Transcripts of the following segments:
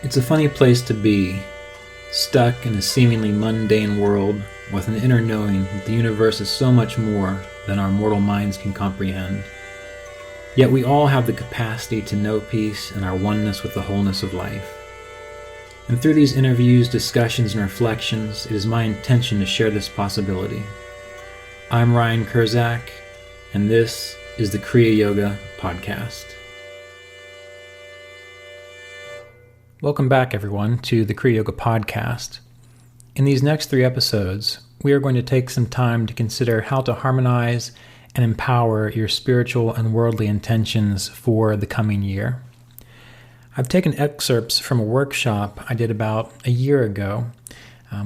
It's a funny place to be, stuck in a seemingly mundane world with an inner knowing that the universe is so much more than our mortal minds can comprehend. Yet we all have the capacity to know peace and our oneness with the wholeness of life. And through these interviews, discussions, and reflections, it is my intention to share this possibility. I'm Ryan Kurczak, and this is the Kriya Yoga podcast. Welcome back, everyone, to the Kriya Yoga podcast. In these next 3 episodes, we are going to take some time to consider how to harmonize and empower your spiritual and worldly intentions for the coming year. I've taken excerpts from a workshop I did about a year ago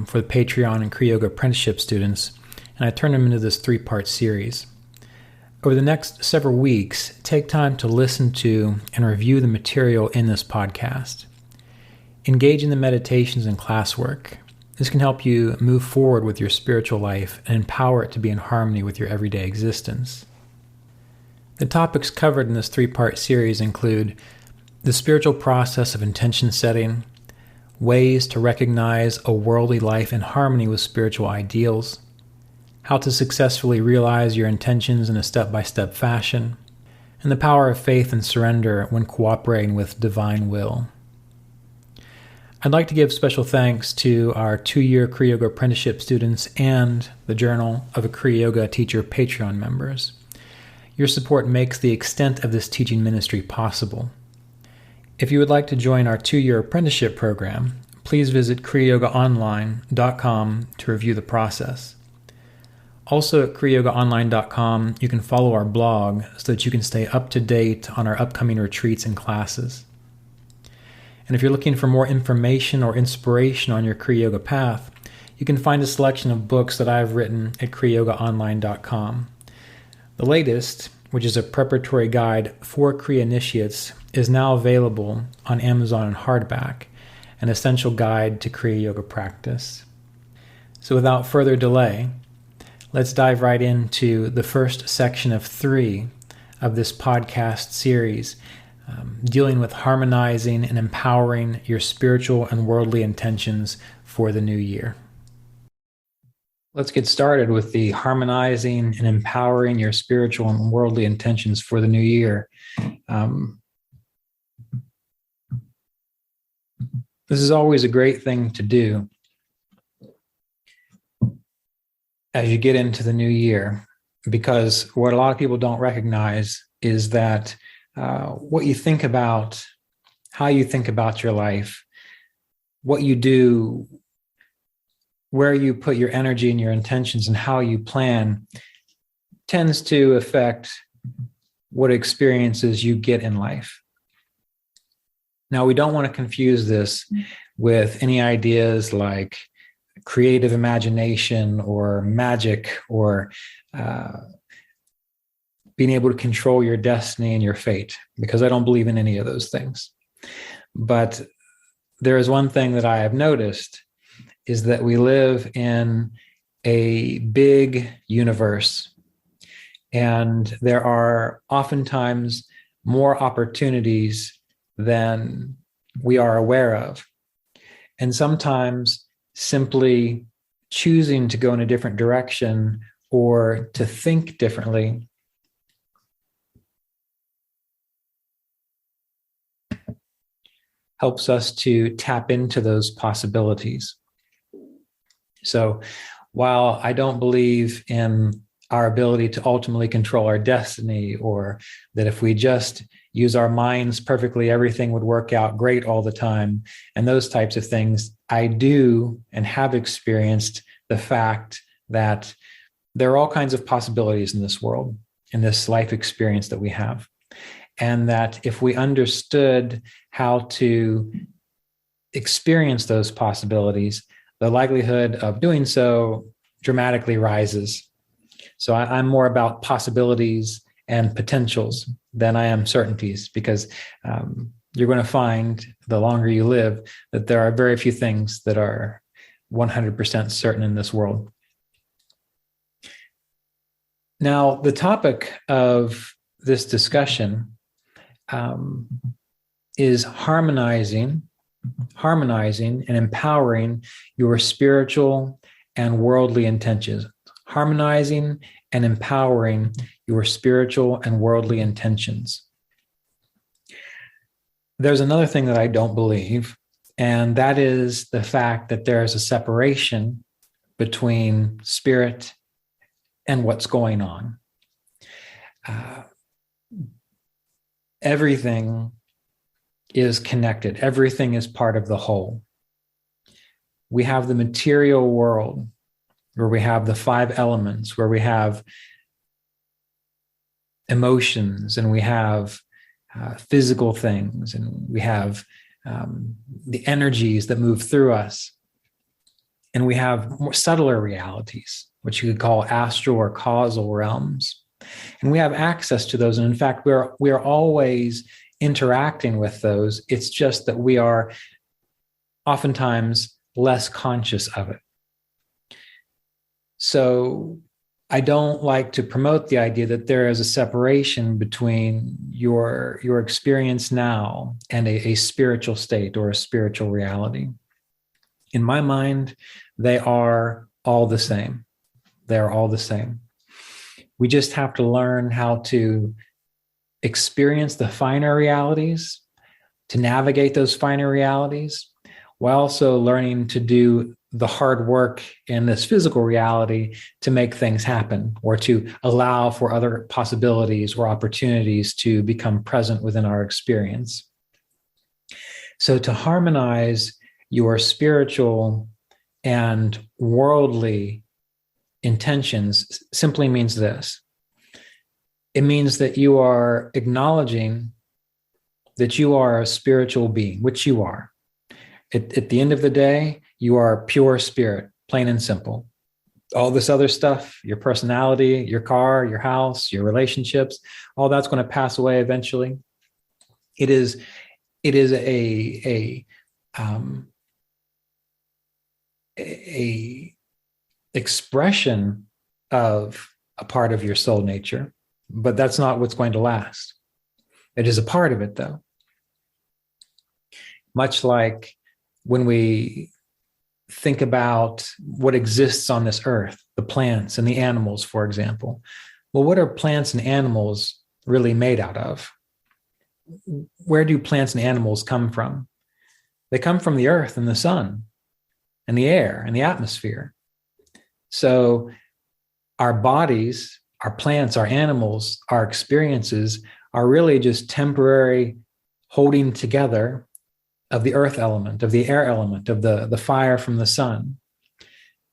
for the Patreon and Kriya Yoga apprenticeship students, and I turned them into this 3-part series. Over the next several weeks, take time to listen to and review the material in this podcast. Engage in the meditations and classwork. This can help you move forward with your spiritual life and empower it to be in harmony with your everyday existence. The topics covered in this 3-part series include the spiritual process of intention setting, ways to recognize a worldly life in harmony with spiritual ideals, how to successfully realize your intentions in a step-by-step fashion, and the power of faith and surrender when cooperating with divine will. I'd like to give special thanks to our 2-year Kriya Yoga apprenticeship students and the Journal of a Kriya Yoga Teacher Patreon members. Your support makes the extent of this teaching ministry possible. If you would like to join our 2-year apprenticeship program, please visit kriyayogaonline.com to review the process. Also at kriyayogaonline.com, you can follow our blog so that you can stay up to date on our upcoming retreats and classes. And if you're looking for more information or inspiration on your Kriya Yoga path, you can find a selection of books that I've written at kriyayogaonline.com. The latest, which is a preparatory guide for Kriya initiates, is now available on Amazon in hardback, an essential guide to Kriya Yoga practice. So without further delay, let's dive right into the first section of 3 of this podcast series, dealing with harmonizing and empowering your spiritual and worldly intentions for the new year. Let's get started with the harmonizing and empowering your spiritual and worldly intentions for the new year. This is always a great thing to do as you get into the new year, because what a lot of people don't recognize is that what you think about, how you think about your life, what you do, where you put your energy and your intentions and how you plan tends to affect what experiences you get in life. Now, we don't want to confuse this with any ideas like creative imagination or magic or being able to control your destiny and your fate, because I don't believe in any of those things. But there is one thing that I have noticed is that we live in a big universe, and there are oftentimes more opportunities than we are aware of. And sometimes simply choosing to go in a different direction or to think differently helps us to tap into those possibilities. So while I don't believe in our ability to ultimately control our destiny, or that if we just use our minds perfectly, everything would work out great all the time, and those types of things, I do and have experienced the fact that there are all kinds of possibilities in this world, in this life experience that we have. And that if we understood how to experience those possibilities, the likelihood of doing so dramatically rises. So I'm more about possibilities and potentials than I am certainties, because you're going to find the longer you live that there are very few things that are 100% certain in this world. Now, the topic of this discussion is harmonizing harmonizing and empowering your spiritual and worldly intentions. Harmonizing and empowering your spiritual and worldly intentions. There's another thing that I don't believe, and that is the fact that there is a separation between spirit and what's going on. Everything is connected. Everything is part of the whole. We have the material world where we have the 5 elements, where we have emotions, and we have physical things, and we have the energies that move through us. And we have more subtler realities, which you could call astral or causal realms. And we have access to those. And in fact, we are always interacting with those. It's just that we are oftentimes less conscious of it. So I don't like to promote the idea that there is a separation between your experience now and a spiritual state or a spiritual reality. In my mind, they are all the same. They are all the same. We just have to learn how to experience the finer realities, to navigate those finer realities, while also learning to do the hard work in this physical reality to make things happen, or to allow for other possibilities or opportunities to become present within our experience. So to harmonize your spiritual and worldly intentions simply means this. It means that you are acknowledging that you are a spiritual being, which you are. At the end of the day, you are pure spirit, plain and simple. All this other stuff, your personality, your car, your house, your relationships, all that's going to pass away eventually. It is a expression of a part of your soul nature, but that's not what's going to last. It is a part of it, though. Much like when we think about what exists on this earth, the plants and the animals, for example. Well, what are plants and animals really made out of? Where do plants and animals come from? They come from the earth and the sun and the air and the atmosphere. So our bodies, our plants, our animals, our experiences are really just temporary holding together of the earth element, of the air element, of the fire from the sun.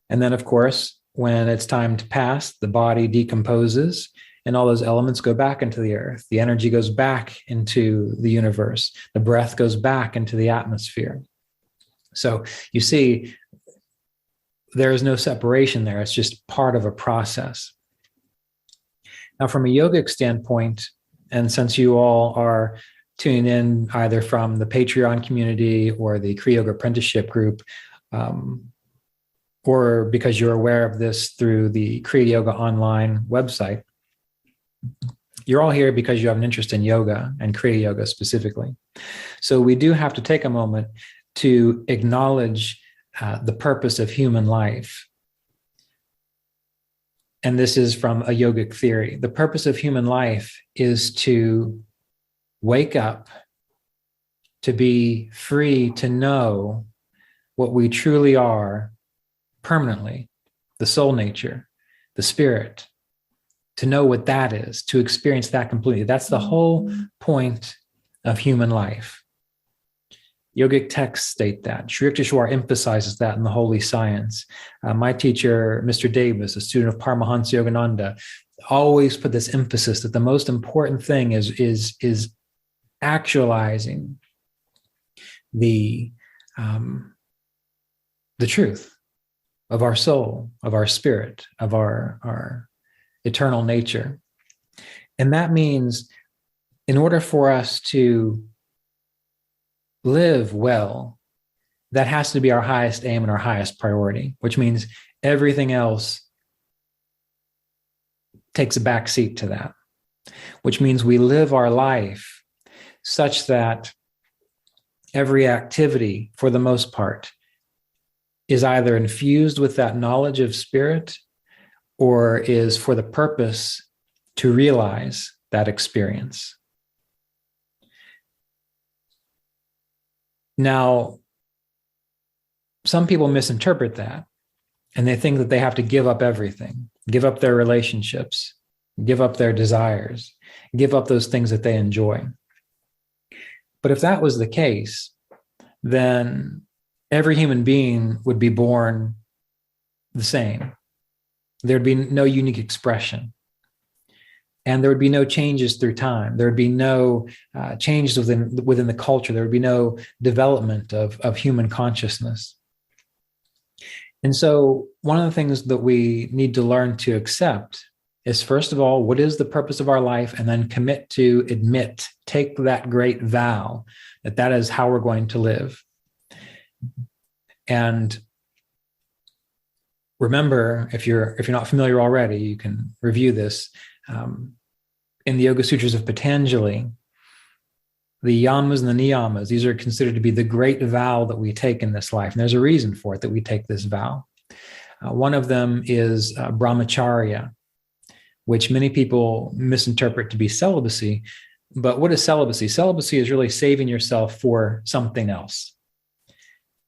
And then, of course, when it's time to pass, the body decomposes and all those elements go back into the earth. The energy goes back into the universe. The breath goes back into the atmosphere. So you see, there is no separation there. It's just part of a process. Now, from a yogic standpoint, and since you all are tuning in either from the Patreon community or the Kriya Yoga apprenticeship group, or because you're aware of this through the Kriya Yoga online website, you're all here because you have an interest in yoga and Kriya Yoga specifically. So we do have to take a moment to acknowledge the purpose of human life. And this is from a yogic theory. The purpose of human life is to wake up, to be free to know what we truly are permanently, the soul nature, the spirit, to know what that is, to experience that completely. That's the whole point of human life. Yogic texts state that. Sri Yukteswar emphasizes that in the Holy Science. My teacher, Mr. Davis, a student of Paramahansa Yogananda, always put this emphasis that the most important thing is actualizing the truth of our soul, of our spirit, of our eternal nature. And that means in order for us to live well, that has to be our highest aim and our highest priority, which means everything else takes a back seat to that, which means we live our life such that every activity, for the most part, is either infused with that knowledge of spirit or is for the purpose to realize that experience. Now, some people misinterpret that, and they think that they have to give up everything, give up their relationships, give up their desires, give up those things that they enjoy. But if that was the case, then every human being would be born the same. There'd be no unique expression. And there would be no changes through time. There would be no changes within the culture. There would be no development of human consciousness. And so one of the things that we need to learn to accept is, first of all, what is the purpose of our life? And then commit to admit, take that great vow that that is how we're going to live. And remember, if you're not familiar already, you can review this. In the Yoga Sutras of Patanjali, the yamas and the niyamas, these are considered to be the great vow that we take in this life. And there's a reason for it that we take this vow. One of them is brahmacharya, which many people misinterpret to be celibacy. But what is celibacy? Celibacy is really saving yourself for something else.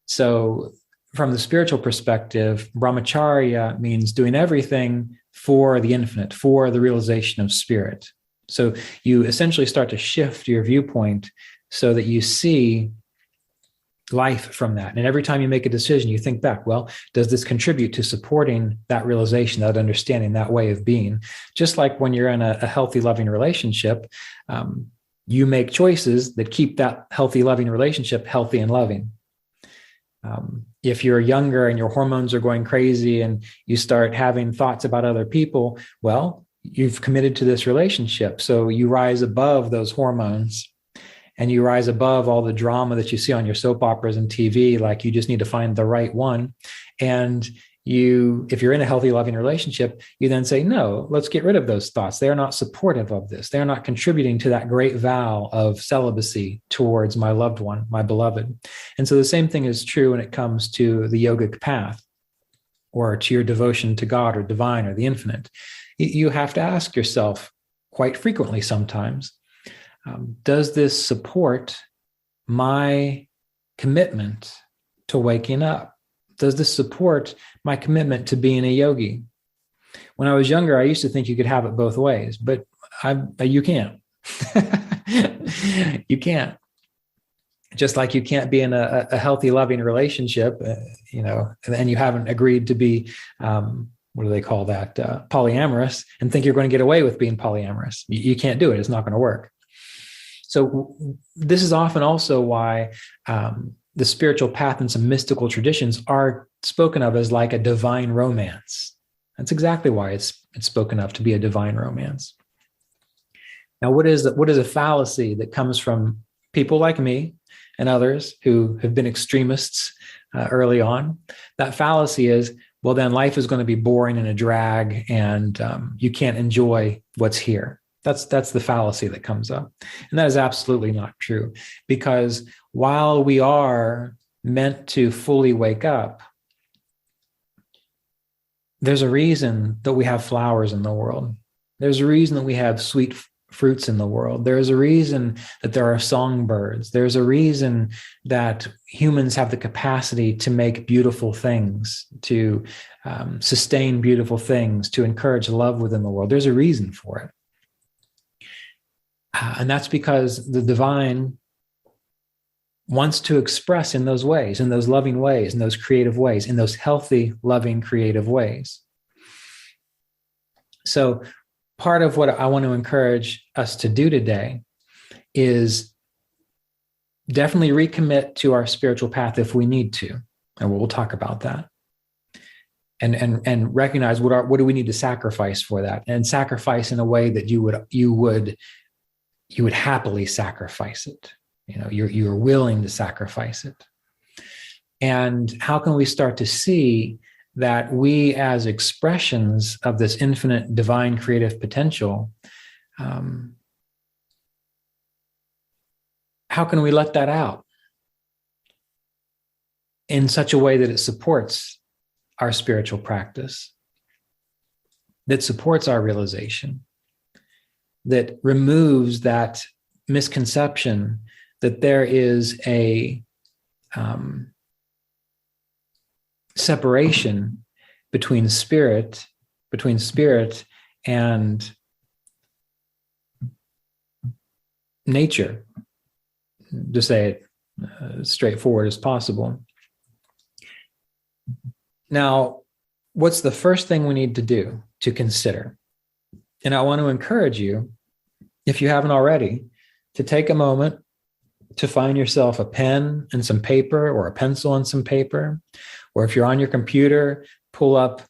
So from the spiritual perspective, brahmacharya means doing everything for the infinite, for the realization of spirit. So you essentially start to shift your viewpoint so that you see life from that. And every time you make a decision, you think back, well, does this contribute to supporting that realization, that understanding, that way of being? Just like when you're in a healthy, loving relationship, you make choices that keep that healthy, loving relationship healthy and loving. If you're younger and your hormones are going crazy and you start having thoughts about other people, well, you've committed to this relationship. So you rise above those hormones and you rise above all the drama that you see on your soap operas and TV, like you just need to find the right one. And if you're in a healthy, loving relationship, you then say, no, let's get rid of those thoughts. They are not supportive of this. They are not contributing to that great vow of celibacy towards my loved one, my beloved. And so the same thing is true when it comes to the yogic path or to your devotion to God or divine or the infinite. You have to ask yourself quite frequently sometimes, does this support my commitment to waking up? Does this support my commitment to being a yogi? When I was younger, I used to think you could have it both ways, but you can't. You can't. Just like you can't be in a healthy, loving relationship, and you haven't agreed to be, what do they call that? Polyamorous, and think you're going to get away with being polyamorous. You can't do it. It's not going to work. So this is often also why the spiritual path and some mystical traditions are spoken of as like a divine romance. That's exactly why it's spoken of to be a divine romance. Now, what is a fallacy that comes from people like me and others who have been extremists early on? That fallacy is, well, then life is going to be boring and a drag, and you can't enjoy what's here. That's the fallacy that comes up. And that is absolutely not true, because while we are meant to fully wake up, there's a reason that we have flowers in the world. There's a reason that we have sweet fruits in the world. There's a reason that there are songbirds. There's a reason that humans have the capacity to make beautiful things, to sustain beautiful things, to encourage love within the world. There's a reason for it. And that's because the divine wants to express in those ways, in those loving ways, in those creative ways, in those healthy, loving, creative ways. So part of what I want to encourage us to do today is definitely recommit to our spiritual path if we need to. And we'll talk about that. And recognize what do we need to sacrifice for that, and sacrifice in a way that you would happily sacrifice it. You're willing to sacrifice it. And how can we start to see that we, as expressions of this infinite divine creative potential, how can we let that out? in such a way that it supports our spiritual practice, that supports our realization, that removes that misconception that there is a separation between spirit and nature, to say it as straightforward as possible. Now, what's the first thing we need to do to consider? And I want to encourage you, if you haven't already, to take a moment to find yourself a pen and some paper, or a pencil and some paper, or if you're on your computer, pull up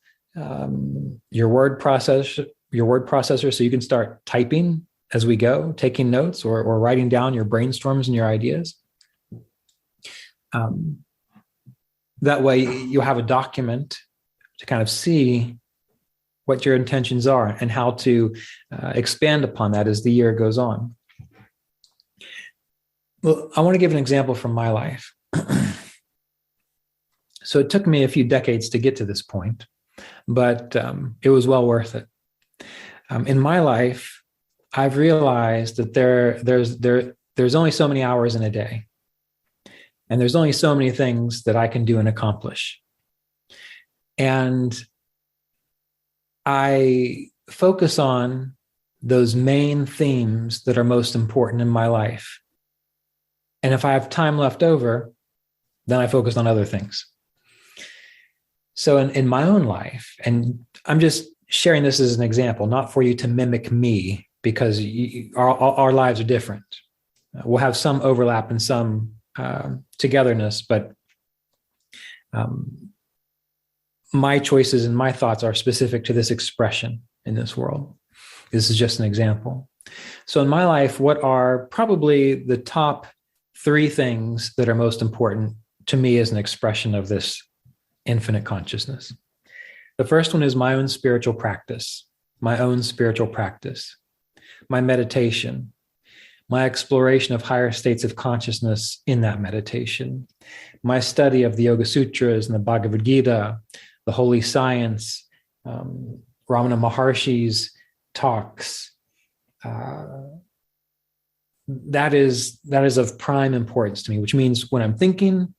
your word processor so you can start typing as we go, taking notes or writing down your brainstorms and your ideas. That way you'll have a document to kind of see what your intentions are and how to expand upon that as the year goes on. Well, I want to give an example from my life. So it took me a few decades to get to this point, but it was well worth it. In my life, I've realized that there's only so many hours in a day, and there's only so many things that I can do and accomplish. And I focus on those main themes that are most important in my life. And if I have time left over, then I focus on other things. So in my own life, and I'm just sharing this as an example, not for you to mimic me, because our lives are different. We'll have some overlap and some togetherness, but my choices and my thoughts are specific to this expression in this world. This is just an example. So in my life, what are probably the top 3 things that are most important to me as an expression of this infinite consciousness? The first one is my own spiritual practice, my meditation, my exploration of higher states of consciousness in that meditation, my study of the Yoga Sutras and the Bhagavad Gita, the holy science, Ramana Maharshi's talks. That is of prime importance to me, which means when I'm thinking,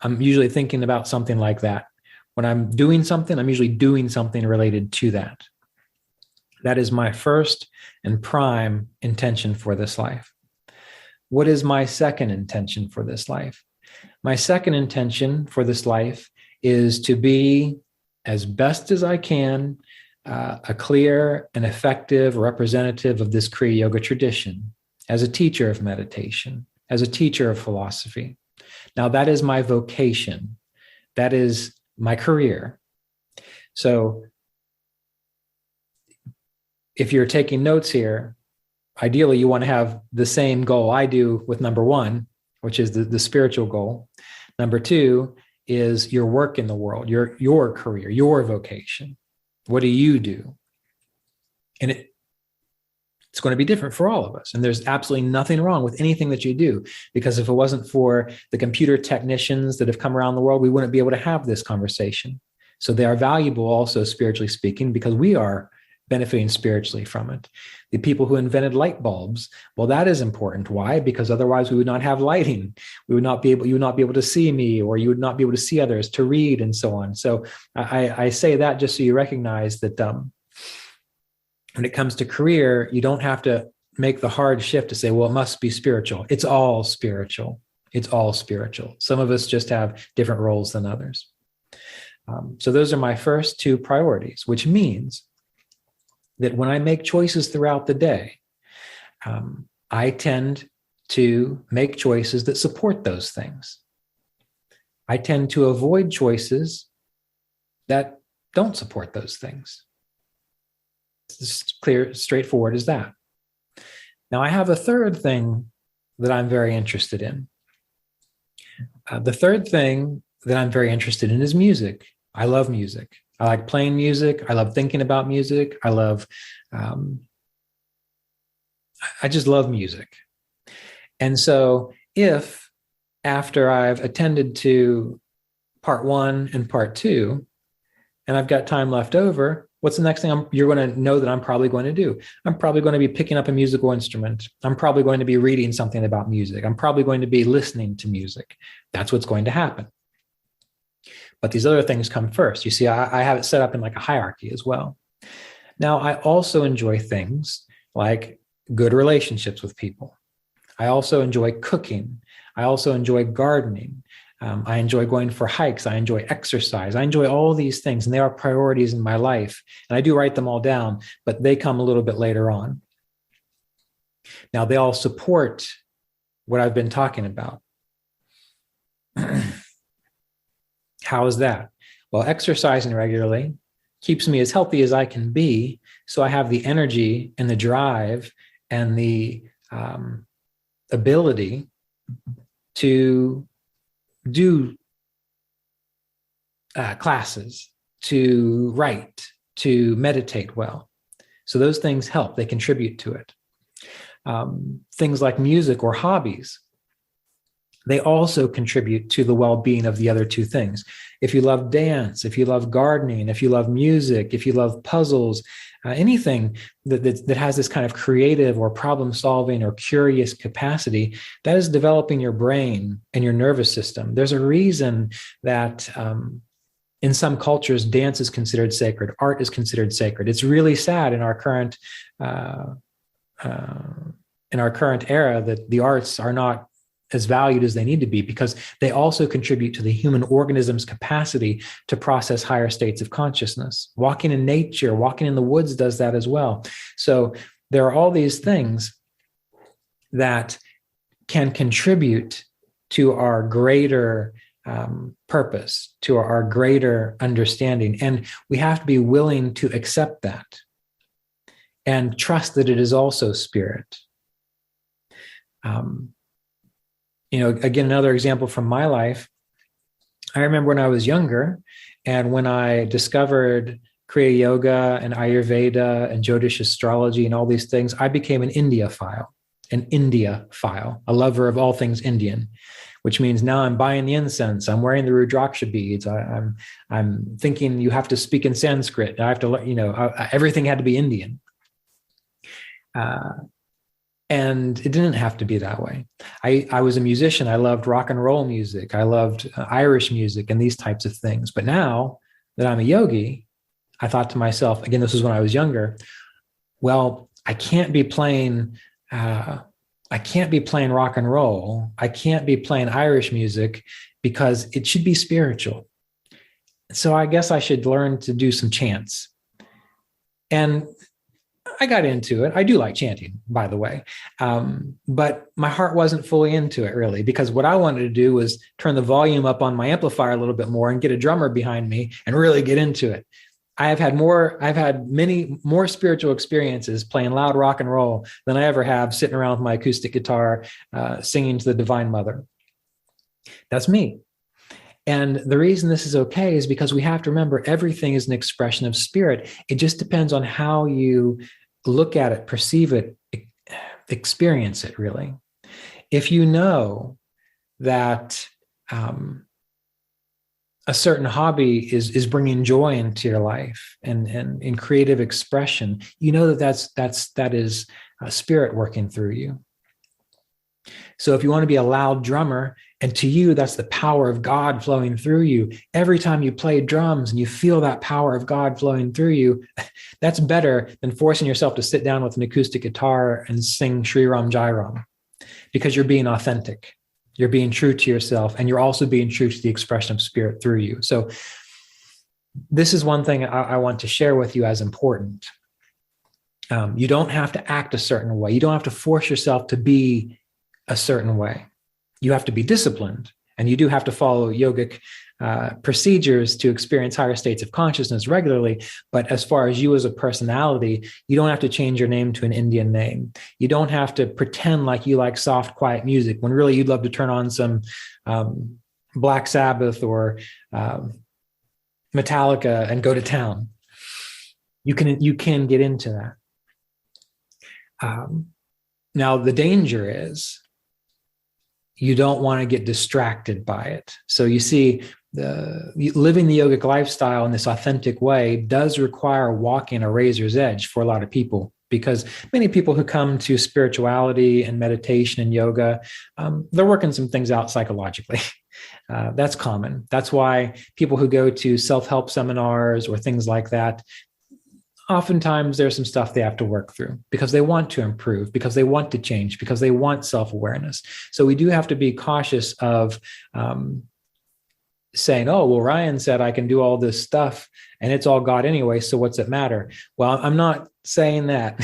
I'm usually thinking about something like that. When I'm doing something, I'm usually doing something related to that. That is my first and prime intention for this life. What is my second intention for this life? My second intention for this life is to be, as best as I can, a clear and effective representative of this Kriya Yoga tradition, as a teacher of meditation, as a teacher of philosophy. Now, that is my vocation. That is my career. So if you're taking notes here, ideally you want to have the same goal I do with number 1, which is the spiritual goal. Number 2 is your work in the world, your career, your vocation. What do you do? And it's going to be different for all of us. And there's absolutely nothing wrong with anything that you do, because if it wasn't for the computer technicians that have come around the world, we wouldn't be able to have this conversation. So they are valuable also, spiritually speaking, because we are benefiting spiritually from it. The people who invented light bulbs, well, that is important. Why? Because otherwise we would not have lighting. You would not be able to see me, or you would not be able to see others, to read, and so on. So I say that just so you recognize that when it comes to career, you don't have to make the hard shift to say, well, it must be spiritual. It's all spiritual. It's all spiritual. Some of us just have different roles than others. So those are my first 2 priorities, which means that when I make choices throughout the day, I tend to make choices that support those things. I tend to avoid choices that don't support those things. It's clear, straightforward as that. Now, I have a third thing that I'm very interested in. The third thing that I'm very interested in is music. I love music. I like playing music. I love thinking about music. I just love music. And so if after I've attended to part one and part two, and I've got time left over, what's the next thing you're going to know that I'm probably going to do? I'm probably going to be picking up a musical instrument. I'm probably going to be reading something about music. I'm probably going to be listening to music. That's what's going to happen. But these other things come first. You see, I have it set up in like a hierarchy as well. Now, I also enjoy things like good relationships with people. I also enjoy cooking. I also enjoy gardening. I enjoy going for hikes. I enjoy exercise. I enjoy all these things, and they are priorities in my life. And I do write them all down, but they come a little bit later on. Now, they all support what I've been talking about. How is that? Well, exercising regularly keeps me as healthy as I can be, so I have the energy and the drive and the ability to do classes, to write, to meditate well. So those things help. They contribute to it. Things like music or hobbies, they also contribute to the well-being of the other two things. If you love dance, if you love gardening, if you love music, if you love puzzles, anything that has this kind of creative or problem-solving or curious capacity, that is developing your brain and your nervous system. There's a reason that in some cultures, dance is considered sacred, art is considered sacred. It's really sad in our current era that the arts are not as valued as they need to be, because they also contribute to the human organism's capacity to process higher states of consciousness. Walking in nature, walking in the woods does that as well. So there are all these things that can contribute to our greater purpose, to our greater understanding. And we have to be willing to accept that and trust that it is also spirit. Again, another example from my life, I remember when I was younger and when I discovered Kriya Yoga and Ayurveda and Jyotish astrology and all these things, I became an India-phile, a lover of all things Indian, which means now I'm buying the incense, I'm wearing the Rudraksha beads, I'm thinking you have to speak in Sanskrit, I have to, everything had to be Indian. And it didn't have to be that way. I was a musician. I loved rock and roll music. I loved Irish music and these types of things. But now that I'm a yogi, I thought to myself, again, this was when I was younger, well, I can't be playing rock and roll. I can't be playing Irish music because it should be spiritual. So I guess I should learn to do some chants. And I got into it. I do like chanting, by the way. But my heart wasn't fully into it, really, because what I wanted to do was turn the volume up on my amplifier a little bit more and get a drummer behind me and really get into it. I've had many more spiritual experiences playing loud rock and roll than I ever have sitting around with my acoustic guitar, singing to the Divine Mother. That's me. And the reason this is okay is because we have to remember everything is an expression of spirit. It just depends on how you look at it, perceive it, experience it, really. If you know that a certain hobby is bringing joy into your life and in creative expression, you know that is spirit working through you. So if you want to be a loud drummer, and to you, that's the power of God flowing through you, every time you play drums and you feel that power of God flowing through you, that's better than forcing yourself to sit down with an acoustic guitar and sing Sri Ram Jai Ram, because you're being authentic. You're being true to yourself, and you're also being true to the expression of spirit through you. So this is one thing I want to share with you as important. You don't have to act a certain way. You don't have to force yourself to be a certain way. You have to be disciplined, and you do have to follow yogic procedures to experience higher states of consciousness regularly. But as far as you as a personality, you don't have to change your name to an Indian name. You don't have to pretend like you like soft, quiet music when really you'd love to turn on some Black Sabbath or Metallica and go to town. You can get into that. Now, the danger is you don't want to get distracted by it. So you see, living the yogic lifestyle in this authentic way does require walking a razor's edge for a lot of people, because many people who come to spirituality and meditation and yoga, they're working some things out psychologically. That's common. That's why people who go to self-help seminars or things like that, oftentimes there's some stuff they have to work through because they want to improve, because they want to change, because they want self-awareness. So we do have to be cautious of saying, oh, well, Ryan said I can do all this stuff and it's all God anyway, so what's it matter? Well, I'm not saying that.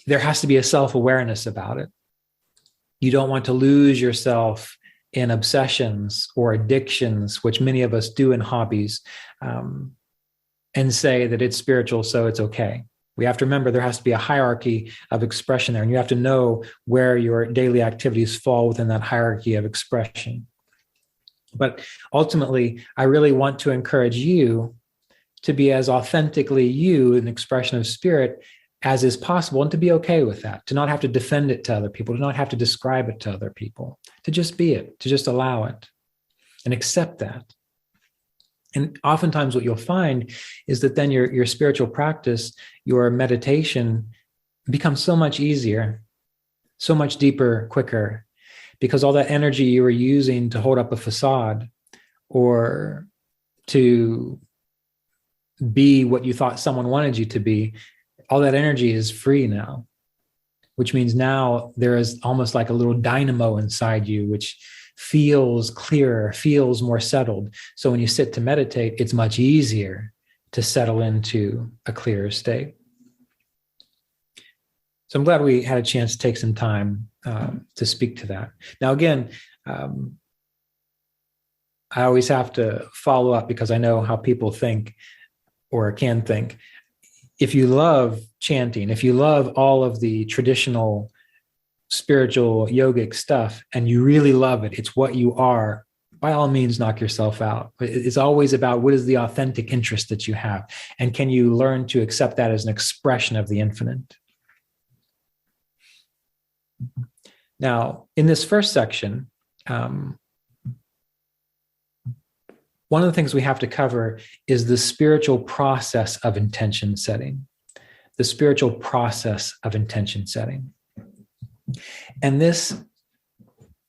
There has to be a self-awareness about it. You don't want to lose yourself in obsessions or addictions, which many of us do in hobbies, and say that it's spiritual, so it's okay. We have to remember there has to be a hierarchy of expression there, and you have to know where your daily activities fall within that hierarchy of expression. But ultimately, I really want to encourage you to be as authentically you, an expression of spirit, as is possible, and to be okay with that, to not have to defend it to other people, to not have to describe it to other people, to just be it, to just allow it and accept that. And oftentimes what you'll find is that then your spiritual practice, your meditation becomes so much easier, so much deeper, quicker, because all that energy you were using to hold up a facade or to be what you thought someone wanted you to be, all that energy is free now, which means now there is almost like a little dynamo inside you, which feels clearer, feels more settled. So when you sit to meditate, it's much easier to settle into a clearer state. So I'm glad we had a chance to take some time to speak to that. Now, again, I always have to follow up because I know how people think or can think. If you love chanting, if you love all of the traditional spiritual yogic stuff and you really love it, it's what you are, by all means, knock yourself out. It's always about what is the authentic interest that you have, and can you learn to accept that as an expression of the infinite? Now, in this first section, one of the things we have to cover is the spiritual process of intention setting. The spiritual process of intention setting. And this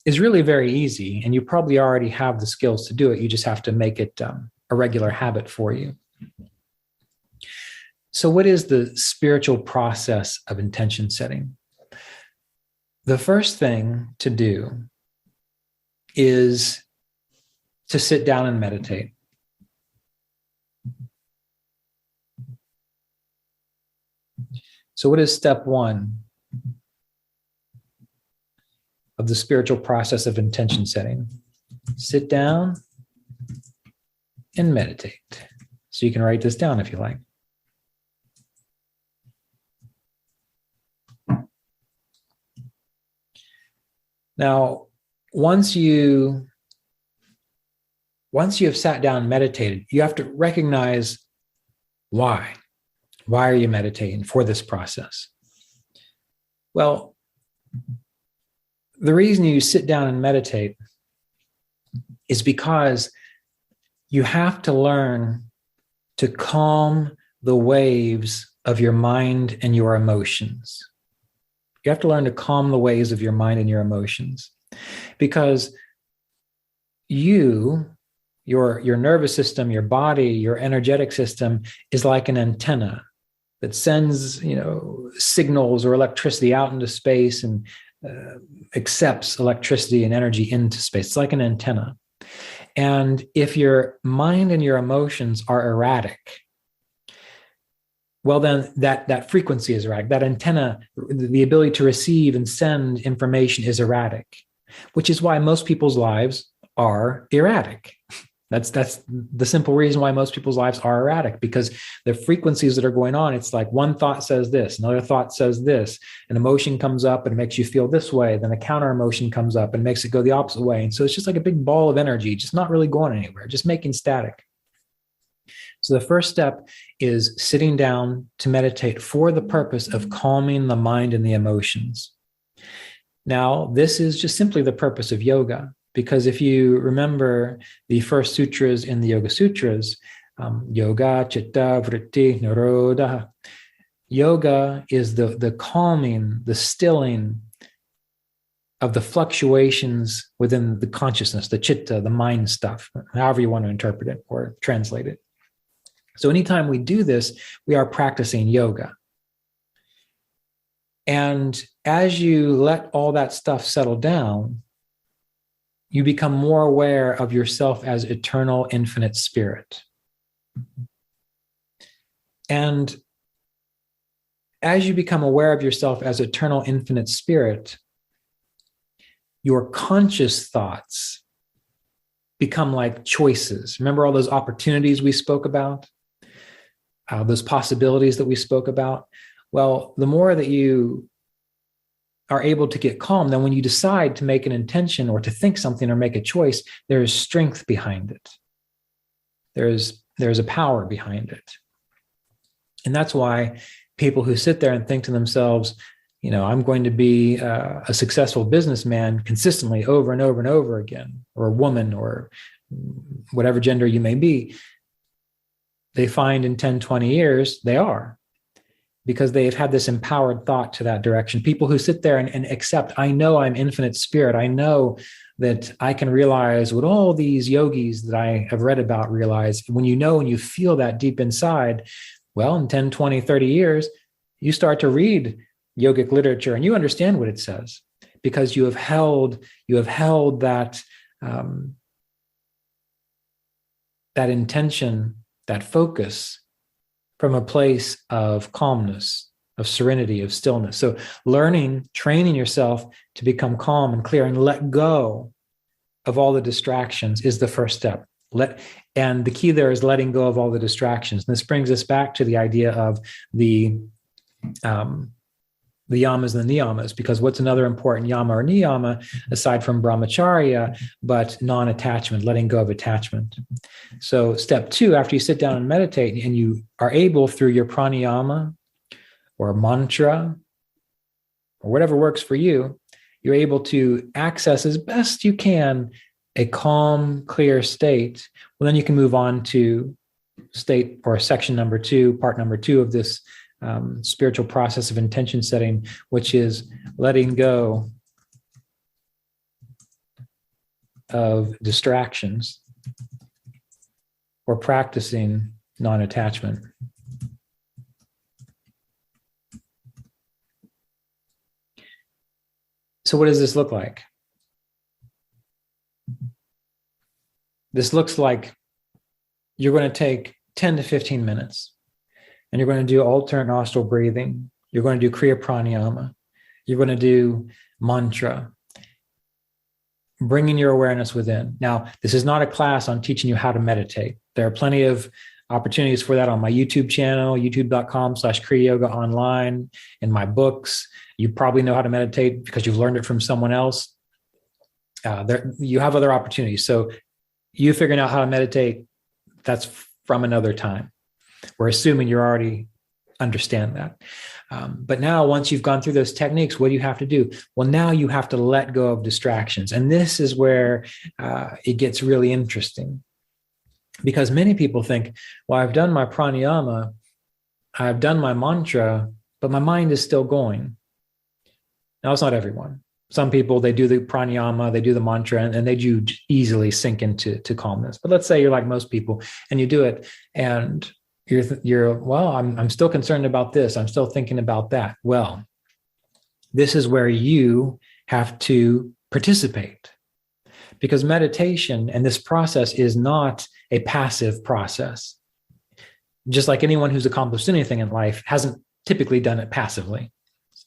is really very easy, and you probably already have the skills to do it. You just have to make it a regular habit for you. So what is the spiritual process of intention setting? The first thing to do is to sit down and meditate. So what is step one of the spiritual process of intention setting? Sit down and meditate. So you can write this down if you like. Now, once you have sat down and meditated, you have to recognize why. Why are you meditating for this process? Well, the reason you sit down and meditate is because you have to learn to calm the waves of your mind and your emotions. You have to learn to calm the waves of your mind and your emotions, because your nervous system, your body, your energetic system is like an antenna that sends, signals or electricity out into space and accepts electricity and energy into space. It's like an antenna. And if your mind and your emotions are erratic, well, then that frequency is erratic. That antenna, the ability to receive and send information is erratic, which is why most people's lives are erratic. That's the simple reason why most people's lives are erratic, because the frequencies that are going on, it's like one thought says this, another thought says this, an emotion comes up and it makes you feel this way, then a counter emotion comes up and makes it go the opposite way. And so it's just like a big ball of energy, just not really going anywhere, just making static. So the first step is sitting down to meditate for the purpose of calming the mind and the emotions. Now, this is just simply the purpose of yoga. Because if you remember the first sutras in the Yoga Sutras, yoga, chitta, vritti, nirodha. Yoga is the calming, the stilling of the fluctuations within the consciousness, the chitta, the mind stuff, however you want to interpret it or translate it. So anytime we do this, we are practicing yoga. And as you let all that stuff settle down, you become more aware of yourself as eternal, infinite spirit. And as you become aware of yourself as eternal, infinite spirit, your conscious thoughts become like choices. Remember all those opportunities we spoke about? Those possibilities that we spoke about? Well, the more that you are able to get calm, then when you decide to make an intention or to think something or make a choice, there is strength behind it. There's a power behind it. And that's why people who sit there and think to themselves, I'm going to be a successful businessman consistently over and over and over again, or a woman, or whatever gender you may be, they find in 10, 20 years, they are, because they've had this empowered thought to that direction. People who sit there and accept, I know I'm infinite spirit. I know that I can realize what all these yogis that I have read about realize. When you know and you feel that deep inside, well, in 10, 20, 30 years, you start to read yogic literature and you understand what it says because you have held that that intention, that focus from a place of calmness, of serenity, of stillness. So training yourself to become calm and clear and let go of all the distractions is the first step. And the key there is letting go of all the distractions. And this brings us back to the idea of the yamas and the niyamas, because what's another important yama or niyama aside from brahmacharya, but non-attachment, letting go of attachment. So step 2, after you sit down and meditate and you are able through your pranayama or mantra or whatever works for you, you're able to access as best you can a calm, clear state. Well, then you can move on to state or section number 2, part number 2 of this spiritual process of intention setting, which is letting go of distractions or practicing non-attachment. So what does this look like? This looks like you're going to take 10 to 15 minutes. And you're going to do alternate nostril breathing. You're going to do Kriya Pranayama. You're going to do mantra, bringing your awareness within. Now, this is not a class on teaching you how to meditate. There are plenty of opportunities for that on my YouTube channel, youtube.com/Kriya Yoga online, in my books. You probably know how to meditate because you've learned it from someone else. You have other opportunities. So you figuring out how to meditate, that's from another time. We're assuming you already understand that. But now, once you've gone through those techniques, what do you have to do? Well, now you have to let go of distractions. And this is where it gets really interesting. Because many people think, well, I've done my pranayama, I've done my mantra, but my mind is still going. Now, it's not everyone. Some people, they do the pranayama, they do the mantra, and they do easily sink into calmness. But let's say you're like most people, and you do it, and I'm still concerned about this. I'm still thinking about that. Well, this is where you have to participate, because meditation and this process is not a passive process. Just like anyone who's accomplished anything in life hasn't typically done it passively.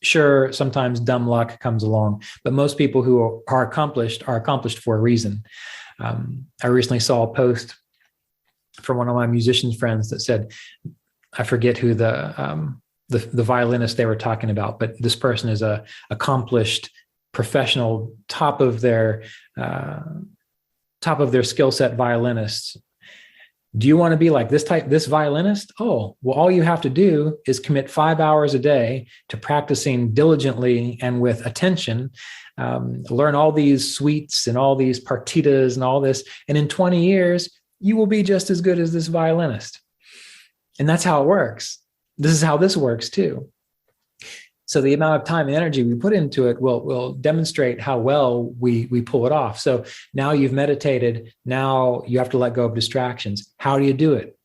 Sure, sometimes dumb luck comes along, but most people who are accomplished for a reason. I recently saw a post from one of my musician friends that said, I forget who the violinist they were talking about, but this person is a accomplished professional, top of their skill set violinist. Do you want to be like this violinist? Oh, well, all you have to do is commit 5 hours a day to practicing diligently and with attention learn all these suites and all these partitas and all this. And in 20 years, you will be just as good as this violinist. And that's how it works. This is how this works too. So the amount of time and energy we put into it will demonstrate how well we pull it off. So now you've meditated. Now you have to let go of distractions. How do you do it?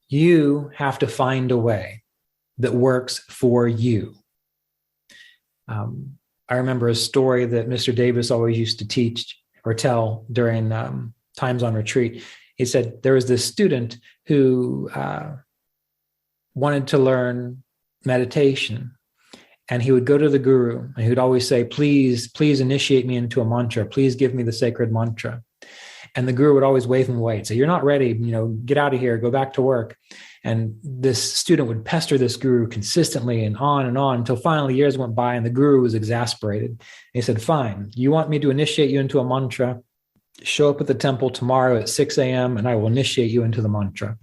You have to find a way that works for you. I remember a story that Mr. Davis always used to teach or tell during times on retreat. He said there was this student who wanted to learn meditation, and he would go to the guru and he would always say, please initiate me into a mantra. Please give me the sacred mantra. And the guru would always wave him away and say, you're not ready, get out of here, go back to work. And this student would pester this guru consistently and on until finally years went by and the guru was exasperated. And he said, fine, you want me to initiate you into a mantra? Show up at the temple tomorrow at 6 a.m. and I will initiate you into the mantra.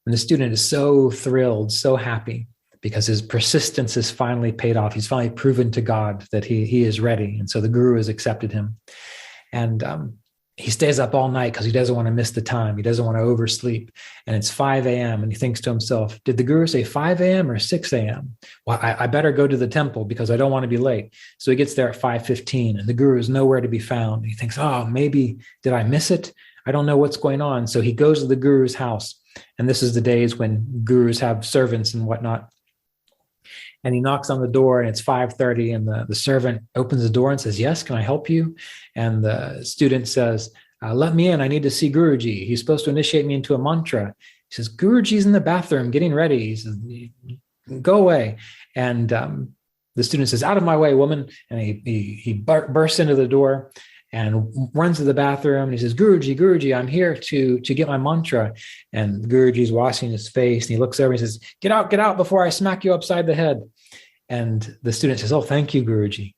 And the student is so thrilled, so happy, because his persistence has finally paid off. He's finally proven to God that he is ready. And so the guru has accepted him. And he stays up all night because he doesn't want to miss the time. He doesn't want to oversleep. And it's 5 a.m. And he thinks to himself, did the guru say 5 a.m. or 6 a.m.? Well, I better go to the temple because I don't want to be late. So he gets there at 5:15 and the guru is nowhere to be found. He thinks, oh, maybe did I miss it? I don't know what's going on. So he goes to the guru's house. And this is the days when gurus have servants and whatnot. And he knocks on the door and it's 5:30 and the servant opens the door and says, yes, can I help you? And the student says, let me in. I need to see Guruji. He's supposed to initiate me into a mantra. He says, Guruji's in the bathroom getting ready. He says, go away. And the student says, out of my way, woman. And he bursts into the door and runs to the bathroom. And he says, Guruji, I'm here to get my mantra. And Guruji's washing his face. And he looks over and says, get out before I smack you upside the head. And the student says, oh, thank you, Guruji.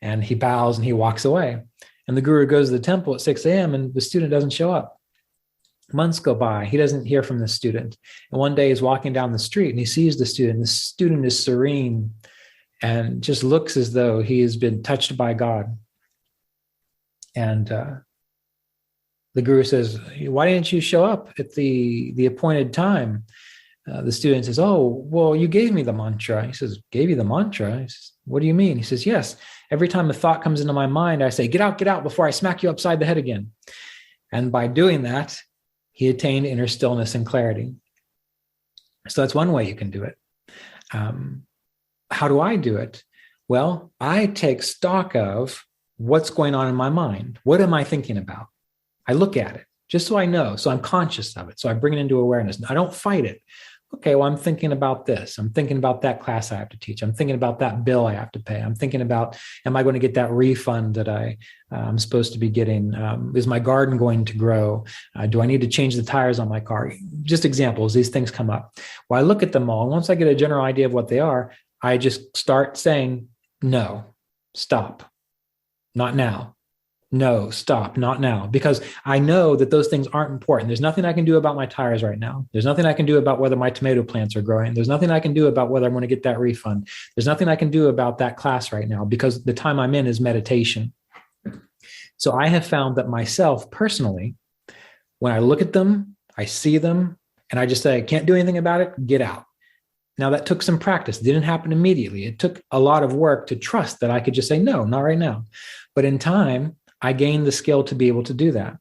And he bows and he walks away. And the guru goes to the temple at 6 a.m. and the student doesn't show up. Months go by. He doesn't hear from the student. And one day he's walking down the street and he sees the student. The student is serene and just looks as though he has been touched by God. And the guru says, why didn't you show up at the appointed time? The student says, oh, well, you gave me the mantra. He says, gave you the mantra? He says, what do you mean? He says, yes. Every time a thought comes into my mind, I say, get out before I smack you upside the head again. And by doing that, he attained inner stillness and clarity. So that's one way you can do it. How do I do it? Well, I take stock of what's going on in my mind. What am I thinking about? I look at it just so I know. So I'm conscious of it. So I bring it into awareness. I don't fight it. Okay, well, I'm thinking about this. I'm thinking about that class I have to teach. I'm thinking about that bill I have to pay. I'm thinking about, am I going to get that refund that I'm supposed to be getting? Is my garden going to grow? Do I need to change the tires on my car? Just examples. These things come up. Well, I look at them all. And once I get a general idea of what they are, I just start saying, no, stop, not now. No, stop, not now. Because I know that those things aren't important. There's nothing I can do about my tires right now. There's nothing I can do about whether my tomato plants are growing. There's nothing I can do about whether I'm going to get that refund. There's nothing I can do about that class right now because the time I'm in is meditation. So I have found that myself personally, when I look at them, I see them, and I just say, I can't do anything about it, get out. Now that took some practice. It didn't happen immediately. It took a lot of work to trust that I could just say, no, not right now. But in time, I gained the skill to be able to do that.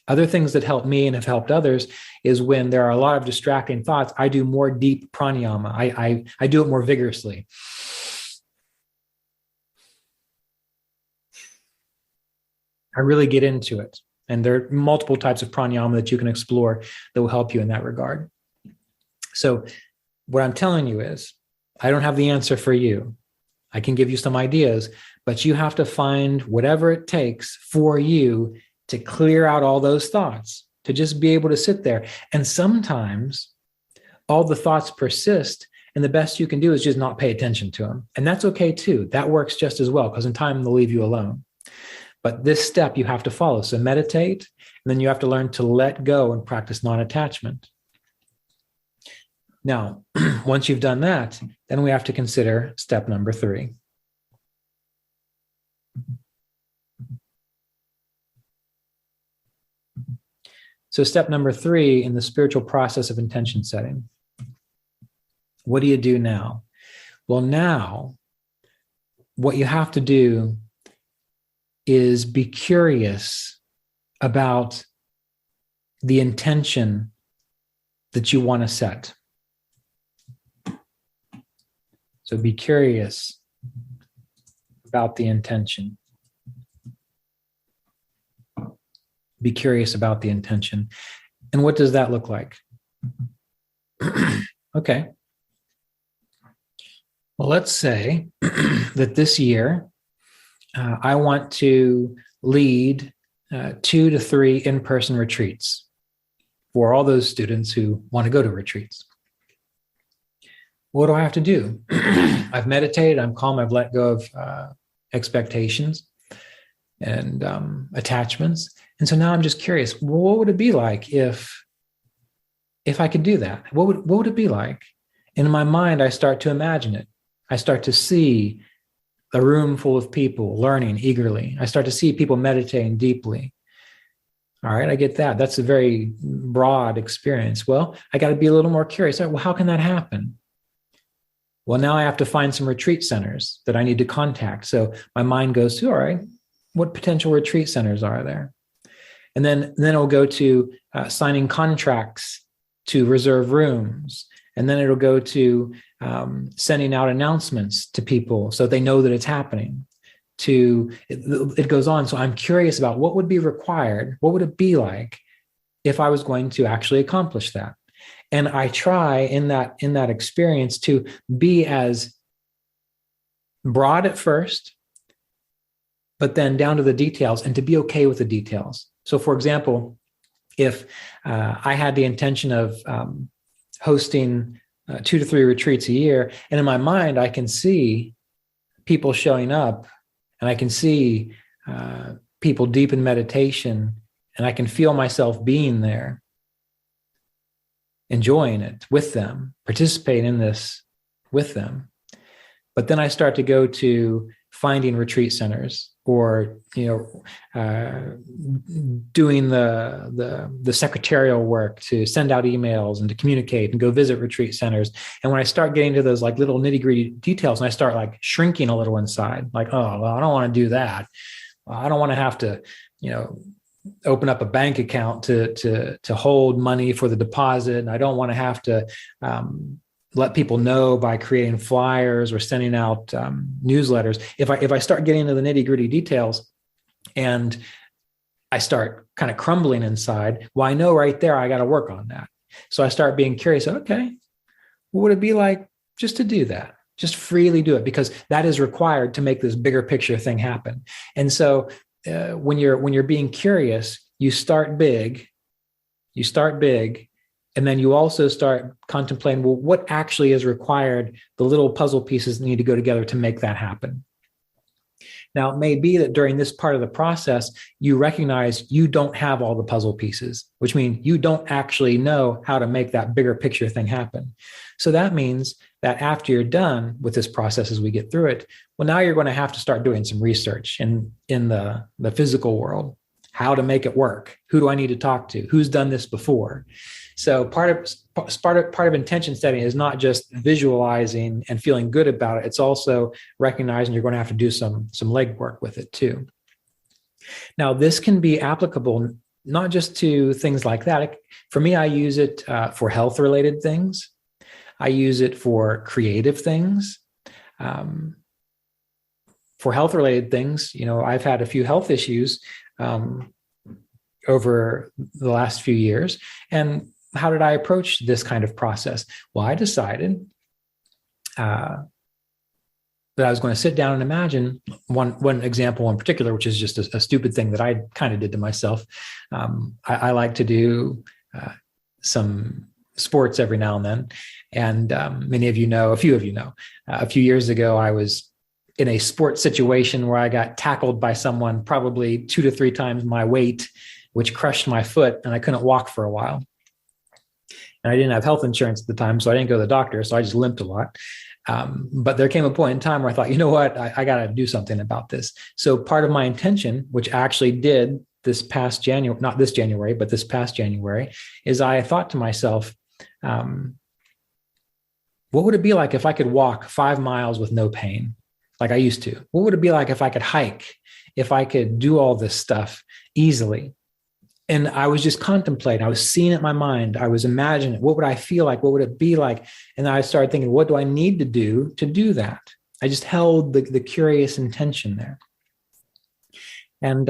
Other things that help me and have helped others is when there are a lot of distracting thoughts, I do more deep pranayama. I do it more vigorously. I really get into it. And there are multiple types of pranayama that you can explore that will help you in that regard. So what I'm telling you is, I don't have the answer for you. I can give you some ideas, but you have to find whatever it takes for you to clear out all those thoughts, to just be able to sit there. And sometimes all the thoughts persist, and the best you can do is just not pay attention to them. And that's okay too. That works just as well, because in time they'll leave you alone. But this step you have to follow. So meditate, and then you have to learn to let go and practice non-attachment. Now, once you've done that, then we have to consider step number 3. So step number 3 in the spiritual process of intention setting. What do you do now? Well, now what you have to do is be curious about the intention that you want to set. So be curious about the intention. Be curious about the intention. And what does that look like? Okay. Well, let's say that this year, I want to lead 2 to 3 in-person retreats for all those students who want to go to retreats. What do I have to do? I've meditated, I'm calm, I've let go of expectations and attachments. And so now I'm just curious, well, what would it be like if I could do that? What would it be like? And in my mind, I start to imagine it. I start to see a room full of people learning eagerly. I start to see people meditating deeply. All right, I get that. That's a very broad experience. Well, I got to be a little more curious. Well, how can that happen? Well, now I have to find some retreat centers that I need to contact. So my mind goes to, all right, what potential retreat centers are there? And then it'll go to signing contracts to reserve rooms. And then it'll go to sending out announcements to people so they know that it's happening. It goes on. So I'm curious about what would be required. What would it be like if I was going to actually accomplish that? And I try in that experience to be as broad at first, but then down to the details, and to be okay with the details. So, for example, if I had the intention of hosting 2 to 3 retreats a year, and in my mind, I can see people showing up, and I can see people deep in meditation, and I can feel myself being there, enjoying it with them, participate in this with them. But then I start to go to finding retreat centers, or doing the secretarial work to send out emails and to communicate and go visit retreat centers. And when I start getting to those like little nitty-gritty details, and I start like shrinking a little inside, like, oh, well, I don't want to do that. I don't want to have to, open up a bank account to hold money for the deposit. And I don't want to have to let people know by creating flyers or sending out newsletters. If I start getting into the nitty-gritty details and I start kind of crumbling inside, well, I know right there I got to work on that. So I start being curious. Okay, what would it be like just to do that? Just freely do it, because that is required to make this bigger picture thing happen. And so when you're being curious, you start big, and then you also start contemplating, well, what actually is required, the little puzzle pieces that need to go together to make that happen. Now, it may be that during this part of the process, you recognize you don't have all the puzzle pieces, which means you don't actually know how to make that bigger picture thing happen. So that means that after you're done with this process, as we get through it, well, now you're going to have to start doing some research in the physical world, how to make it work. Who do I need to talk to? Who's done this before? So part of intention setting is not just visualizing and feeling good about it. It's also recognizing you're going to have to do some legwork with it too. Now, this can be applicable not just to things like that. For me, I use it for health-related things. I use it for creative things. For health-related things, I've had a few health issues over the last few years. And how did I approach this kind of process? Well, I decided that I was going to sit down and imagine one example in particular, which is just a stupid thing that I kind of did to myself. I like to do some sports every now and then. And many of you know, a few of you know, a few years ago, I was in a sports situation where I got tackled by someone probably 2 to 3 times my weight, which crushed my foot, and I couldn't walk for a while. And I didn't have health insurance at the time, so I didn't go to the doctor. So I just limped a lot. But there came a point in time where I thought, you know what, I got to do something about this. So part of my intention, which I actually did this past January, not this January, but this past January, is I thought to myself, what would it be like if I could walk 5 miles with no pain like I used to? What would it be like if I could hike, if I could do all this stuff easily? And I was just contemplating, I was seeing it in my mind. I was imagining, what would I feel like? What would it be like? And I started thinking, what do I need to do that? I just held the curious intention there. And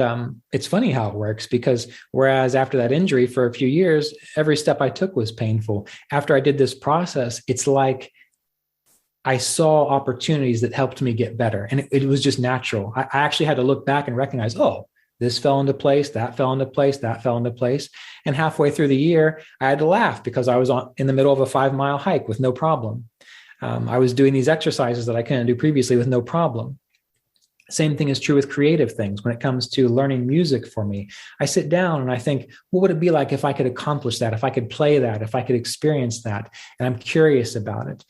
it's funny how it works, because whereas after that injury for a few years, every step I took was painful. After I did this process, it's like I saw opportunities that helped me get better. And it was just natural. I actually had to look back and recognize, oh, this fell into place, that fell into place, that fell into place. And halfway through the year, I had to laugh because I was in the middle of a 5-mile hike with no problem. I was doing these exercises that I couldn't do previously with no problem. Same thing is true with creative things. When it comes to learning music for me, I sit down and I think, what would it be like if I could accomplish that, if I could play that, if I could experience that? And I'm curious about it.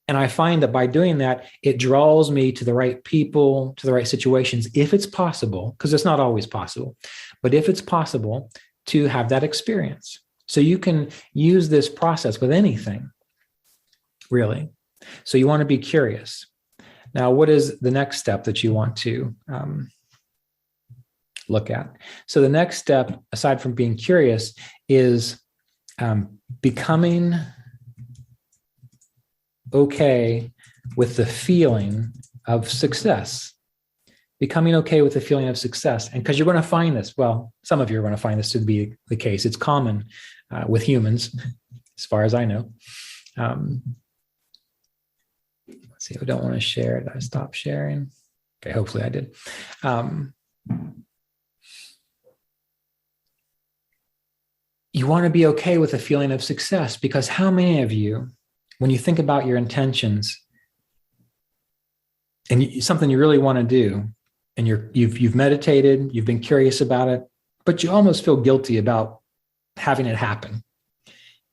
And I find that by doing that, it draws me to the right people, to the right situations, if it's possible, because it's not always possible, but if it's possible to have that experience. So you can use this process with anything, really. So you want to be curious. Now, what is the next step that you want to look at? So the next step, aside from being curious, is becoming okay with the feeling of success. Becoming okay with the feeling of success. And because you're going to find this, well, some of you are going to find this to be the case. It's common with humans, as far as I know. Let's see, I don't want to share. Did I stop sharing? Okay, hopefully I did. You want to be okay with the feeling of success, because how many of you, when you think about your intentions and something you really want to do, and you've meditated, you've been curious about it, but you almost feel guilty about having it happen.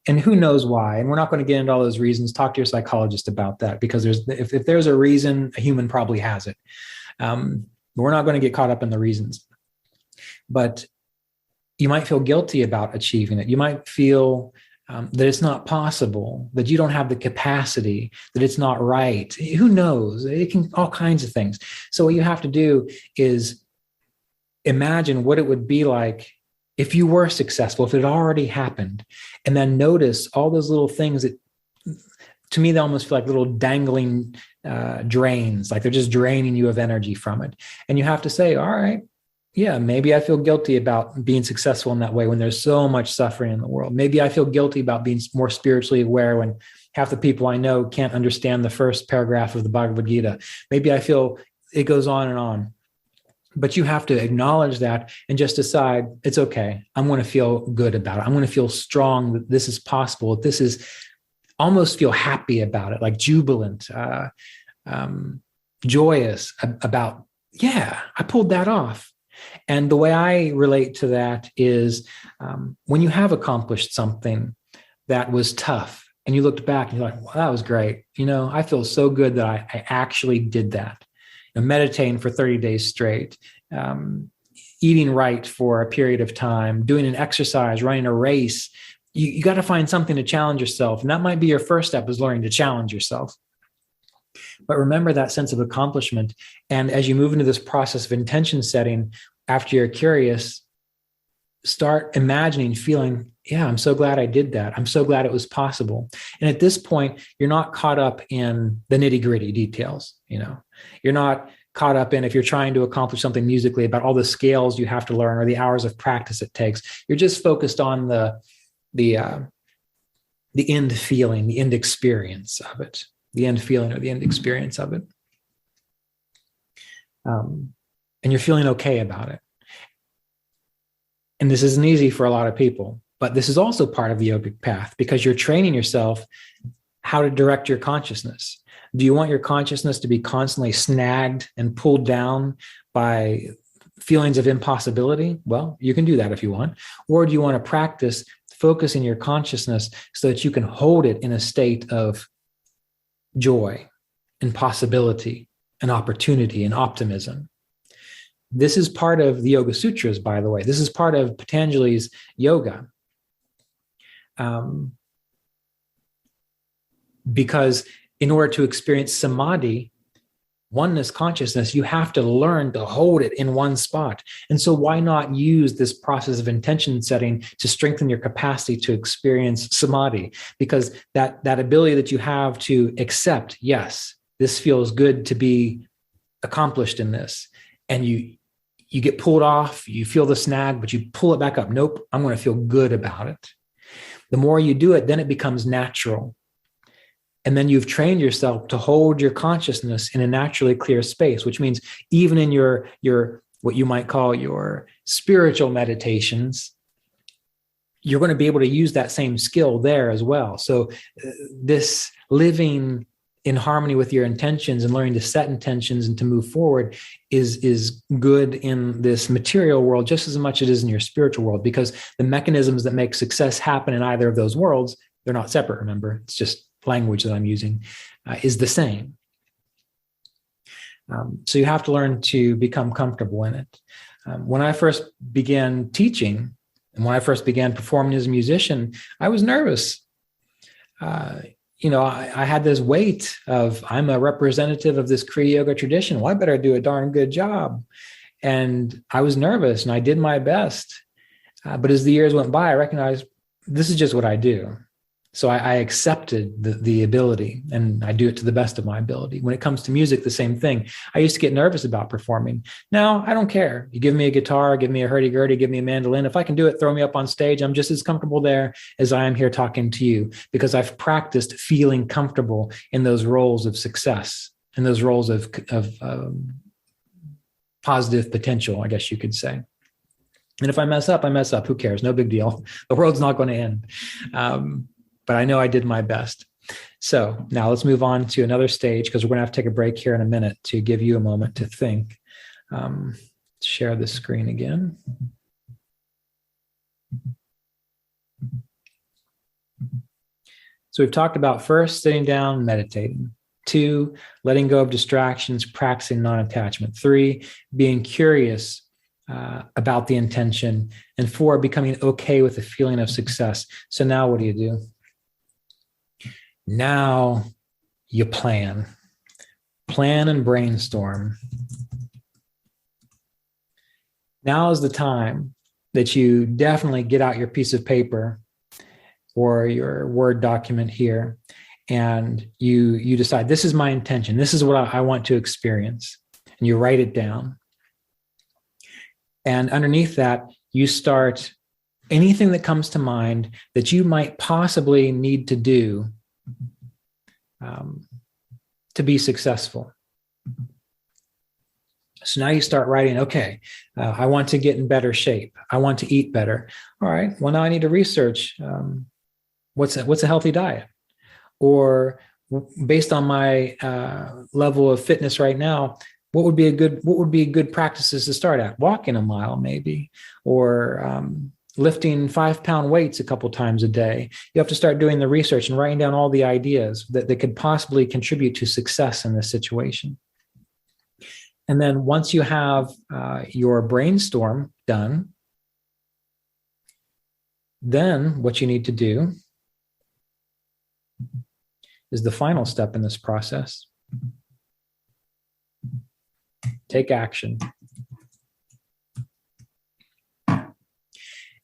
And who knows why? And we're not going to get into all those reasons. Talk to your psychologist about that, because if there's a reason, a human probably has it. We're not going to get caught up in the reasons. But you might feel guilty about achieving it. You might feel that it's not possible, that you don't have the capacity, that it's not right. Who knows? It can all kinds of things. So what you have to do is imagine what it would be like if you were successful, if it had already happened, and then notice all those little things that, to me, they almost feel like little dangling drains, like they're just draining you of energy from it. And you have to say, all right, yeah, maybe I feel guilty about being successful in that way when there's so much suffering in the world. Maybe I feel guilty about being more spiritually aware when half the people I know can't understand the first paragraph of the Bhagavad Gita. Maybe I feel it goes on and on. But you have to acknowledge that and just decide, it's okay. I'm going to feel good about it. I'm going to feel strong that this is possible. This is almost feel happy about it, like jubilant, joyous about, yeah, I pulled that off. And the way I relate to that is when you have accomplished something that was tough and you looked back and you're like, well, that was great. You know, I feel so good that I actually did that. Meditating for 30 days straight, eating right for a period of time, doing an exercise, running a race. You got to find something to challenge yourself. And that might be your first step, is learning to challenge yourself. But remember that sense of accomplishment. And as you move into this process of intention setting, after you're curious, start imagining, feeling, yeah, I'm so glad I did that. I'm so glad it was possible. And at this point, you're not caught up in the nitty-gritty details. You know, you're not caught up in, if you're trying to accomplish something musically, about all the scales you have to learn or the hours of practice it takes. You're just focused on the end feeling, the end experience of it, the end feeling or the end experience of it. And you're feeling okay about it. And this isn't easy for a lot of people, but this is also part of the yogic path, because you're training yourself how to direct your consciousness. Do you want your consciousness to be constantly snagged and pulled down by feelings of impossibility? Well, you can do that if you want. Or do you want to practice focusing your consciousness so that you can hold it in a state of joy and possibility and opportunity and optimism. This is part of the Yoga Sutras, by the way. This is part of Patanjali's yoga. Because in order to experience samadhi, oneness consciousness, you have to learn to hold it in one spot. And so why not use this process of intention setting to strengthen your capacity to experience samadhi? Because that ability that you have to accept, yes, this feels good to be accomplished in this. And you get pulled off, you feel the snag, but you pull it back up. Nope, I'm going to feel good about it. The more you do it, then it becomes natural. And then you've trained yourself to hold your consciousness in a naturally clear space, which means even in your what you might call your spiritual meditations, you're going to be able to use that same skill there as well. So this living in harmony with your intentions and learning to set intentions and to move forward is good in this material world just as much as it is in your spiritual world, because the mechanisms that make success happen in either of those worlds, they're not separate, remember? It's just language that I'm using is the same. So you have to learn to become comfortable in it. When I first began teaching and when I first began performing as a musician, I was nervous. I had this weight of, I'm a representative of this Kriya Yoga tradition. Well, I better do a darn good job. And I was nervous and I did my best. But as the years went by, I recognized this is just what I do. So I accepted the ability, and I do it to the best of my ability. When it comes to music, the same thing. I used to get nervous about performing. Now, I don't care. You give me a guitar, give me a hurdy-gurdy, give me a mandolin. If I can do it, throw me up on stage. I'm just as comfortable there as I am here talking to you, because I've practiced feeling comfortable in those roles of success and those roles of positive potential, I guess you could say. And if I mess up, I mess up. Who cares? No big deal. The world's not going to end. But I know I did my best. So now let's move on to another stage, because we're going to have to take a break here in a minute to give you a moment to think. Share the screen again. So we've talked about first, sitting down, meditating. 2, letting go of distractions, practicing non-attachment. 3, being curious about the intention. And 4, becoming okay with the feeling of success. So now what do you do? Now you plan and brainstorm. Now is the time that you definitely get out your piece of paper or your Word document here, and you decide, this is my intention. This is what I want to experience. And you write it down. And underneath that, you start anything that comes to mind that you might possibly need to do to be successful. So now you start writing, okay, I want to get in better shape. I want to eat better. All right, well, now I need to research what's a healthy diet. Or based on my level of fitness right now, what would be good practices to start at? Walking a mile maybe, or lifting 5-pound weights a couple times a day. You have to start doing the research and writing down all the ideas that could possibly contribute to success in this situation. And then once you have your brainstorm done, then what you need to do is the final step in this process. Take action.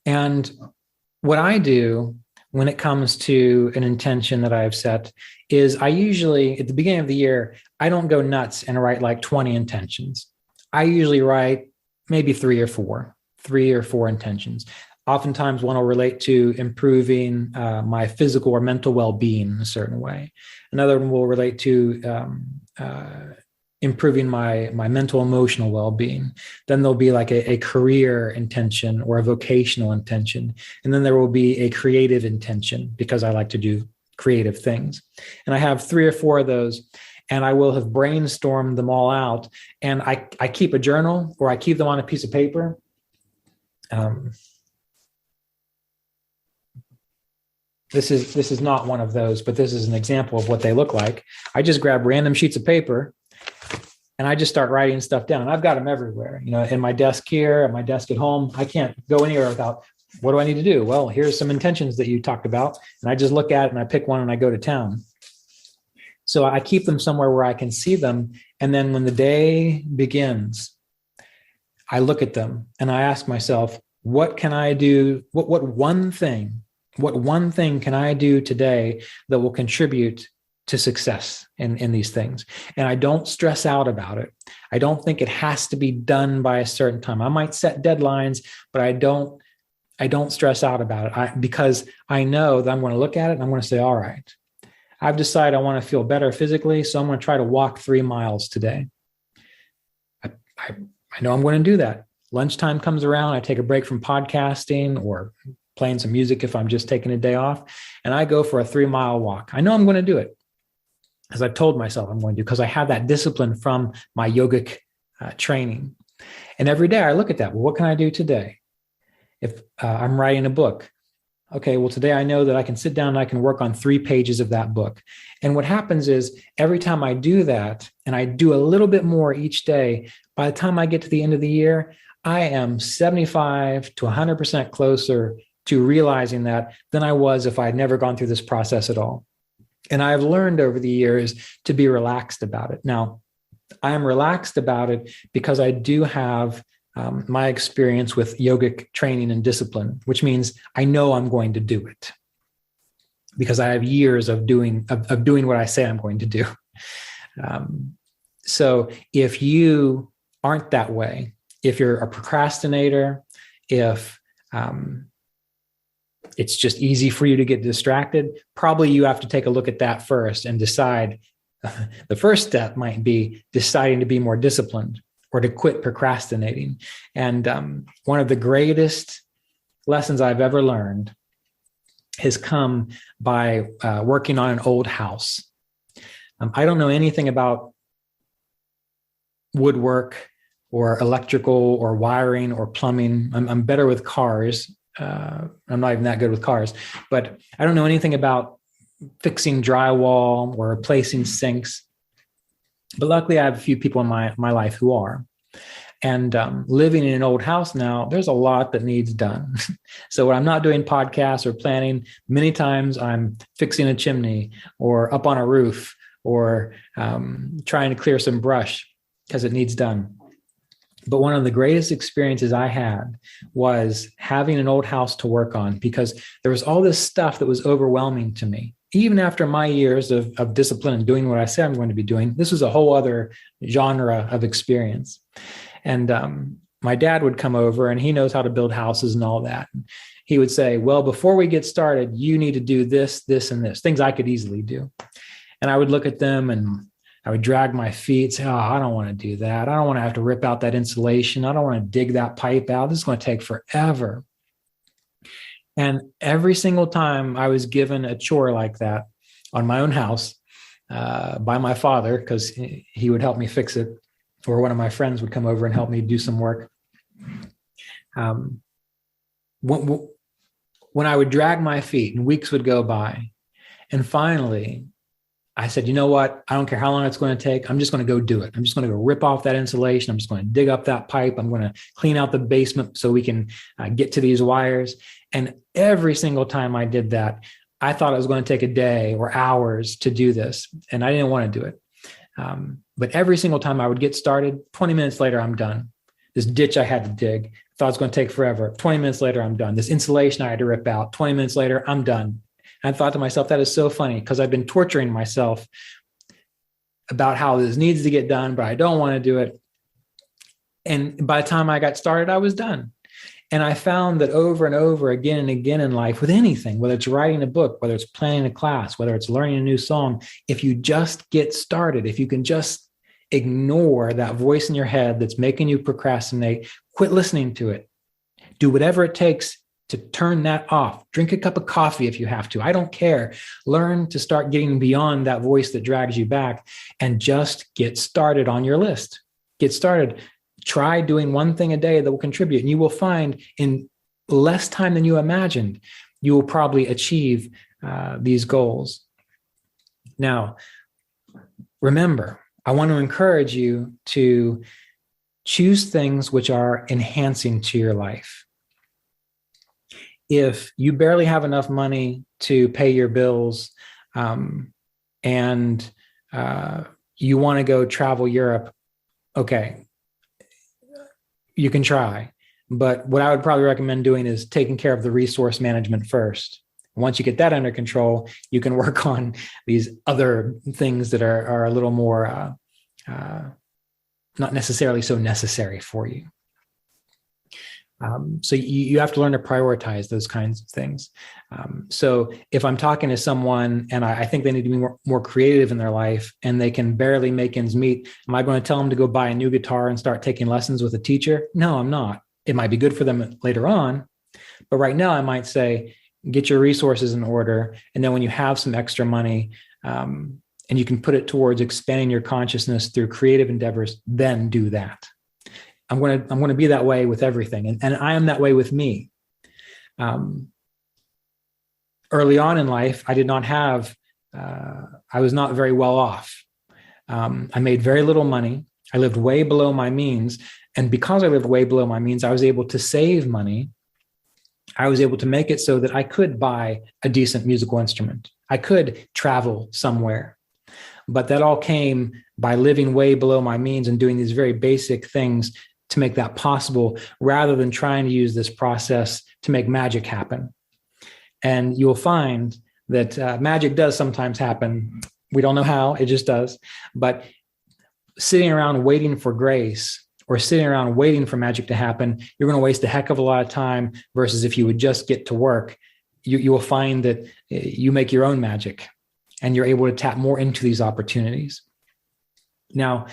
And what I do when it comes to an intention that I've set is I usually, at the beginning of the year, I don't go nuts and write like 20 intentions. I usually write maybe 3 or 4 intentions. Oftentimes one will relate to improving my physical or mental well-being in a certain way. Another one will relate to improving my mental, emotional well-being. Then there'll be like a career intention or a vocational intention. And then there will be a creative intention, because I like to do creative things. And I have 3 or 4 of those, and I will have brainstormed them all out. And I keep a journal, or I keep them on a piece of paper. This is not one of those, but this is an example of what they look like. I just grab random sheets of paper and I just start writing stuff down. I've got them everywhere, in my desk here, at my desk at home. I can't go anywhere without, what do I need to do? Well, here's some intentions that you talked about. And I just look at it and I pick one and I go to town. So I keep them somewhere where I can see them. And then when the day begins, I look at them and I ask myself, what can I do? What one thing can I do today that will contribute to success in these things? And I don't stress out about it. I don't think it has to be done by a certain time. I might set deadlines, but I don't stress out about it because I know that I'm going to look at it and I'm going to say, all right, I've decided I want to feel better physically, so I'm going to try to walk 3 miles today. I know I'm going to do that. Lunchtime comes around, I take a break from podcasting or playing some music if I'm just taking a day off, and I go for a 3-mile walk. I know I'm going to do it because I've told myself I'm going to, because I have that discipline from my yogic training. And every day I look at that. Well, what can I do today? If I'm writing a book, okay, well, today I know that I can sit down and I can work on 3 pages of that book. And what happens is every time I do that, and I do a little bit more each day, by the time I get to the end of the year, I am 75 to 100% closer to realizing that than I was if I had never gone through this process at all. And I've learned over the years to be relaxed about it. Now, I am relaxed about it because I do have my experience with yogic training and discipline, which means I know I'm going to do it because I have years of doing what I say I'm going to do. So if you aren't that way, if you're a procrastinator, if it's just easy for you to get distracted, probably you have to take a look at that first and decide. The first step might be deciding to be more disciplined or to quit procrastinating. And one of the greatest lessons I've ever learned has come by working on an old house. I don't know anything about woodwork or electrical or wiring or plumbing. I'm better with cars. I'm not even that good with cars, but I don't know anything about fixing drywall or replacing sinks. But luckily, I have a few people in my life who are. And living in an old house now, there's a lot that needs done. So when I'm not doing podcasts or planning, many times I'm fixing a chimney or up on a roof or trying to clear some brush because it needs done. But one of the greatest experiences I had was having an old house to work on, because there was all this stuff that was overwhelming to me. Even after my years of discipline and doing what I said I'm going to be doing, this was a whole other genre of experience. And my dad would come over, and he knows how to build houses and all that. And he would say, well, before we get started, you need to do this, this, and this, things I could easily do. And I would look at them and I would drag my feet, say, oh, I don't want to do that. I don't want to have to rip out that insulation. I don't want to dig that pipe out. This is going to take forever. And every single time I was given a chore like that on my own house by my father, because he would help me fix it, or one of my friends would come over and help me do some work. When I would drag my feet and weeks would go by, and finally I said, you know what? I don't care how long it's going to take. I'm just going to go do it. I'm just going to go rip off that insulation. I'm just going to dig up that pipe. I'm going to clean out the basement so we can get to these wires. And every single time I did that, I thought it was going to take a day or hours to do this. And I didn't want to do it. But every single time I would get started, 20 minutes later, I'm done. This ditch I had to dig, thought it was going to take forever. 20 minutes later, I'm done. This insulation I had to rip out, 20 minutes later, I'm done. And I thought to myself, that is so funny, because I've been torturing myself about how this needs to get done, but I don't want to do it. And by the time I got started, I was done. And I found that over and over again and again in life, with anything, whether it's writing a book, whether it's planning a class, whether it's learning a new song, if you just get started, if you can just ignore that voice in your head that's making you procrastinate, quit listening to it, do whatever it takes to turn that off. Drink a cup of coffee if you have to. I don't care. Learn to start getting beyond that voice that drags you back and just get started on your list. Get started. Try doing one thing a day that will contribute, and you will find in less time than you imagined, you will probably achieve these goals. Now, remember, I want to encourage you to choose things which are enhancing to your life. If you barely have enough money to pay your bills, and you want to go travel Europe, okay, you can try. But what I would probably recommend doing is taking care of the resource management first. Once you get that under control, you can work on these other things that are a little more not necessarily so necessary for you. So you have to learn to prioritize those kinds of things. So if I'm talking to someone and I think they need to be more creative in their life and they can barely make ends meet, am I going to tell them to go buy a new guitar and start taking lessons with a teacher? No, I'm not. It might be good for them later on, but right now I might say, get your resources in order. And then when you have some extra money, and you can put it towards expanding your consciousness through creative endeavors, then do that. I'm going to be that way with everything. And I am that way with me. Early on in life, I did not have, I was not very well off. I made very little money. I lived way below my means. And because I lived way below my means, I was able to save money. I was able to make it so that I could buy a decent musical instrument. I could travel somewhere. But that all came by living way below my means and doing these very basic things to make that possible, rather than trying to use this process to make magic happen. And you'll find that magic does sometimes happen. We don't know how, it just does. But sitting around waiting for grace or sitting around waiting for magic to happen, you're going to waste a heck of a lot of time, versus if you would just get to work, you will find that you make your own magic and you're able to tap more into these opportunities. Now,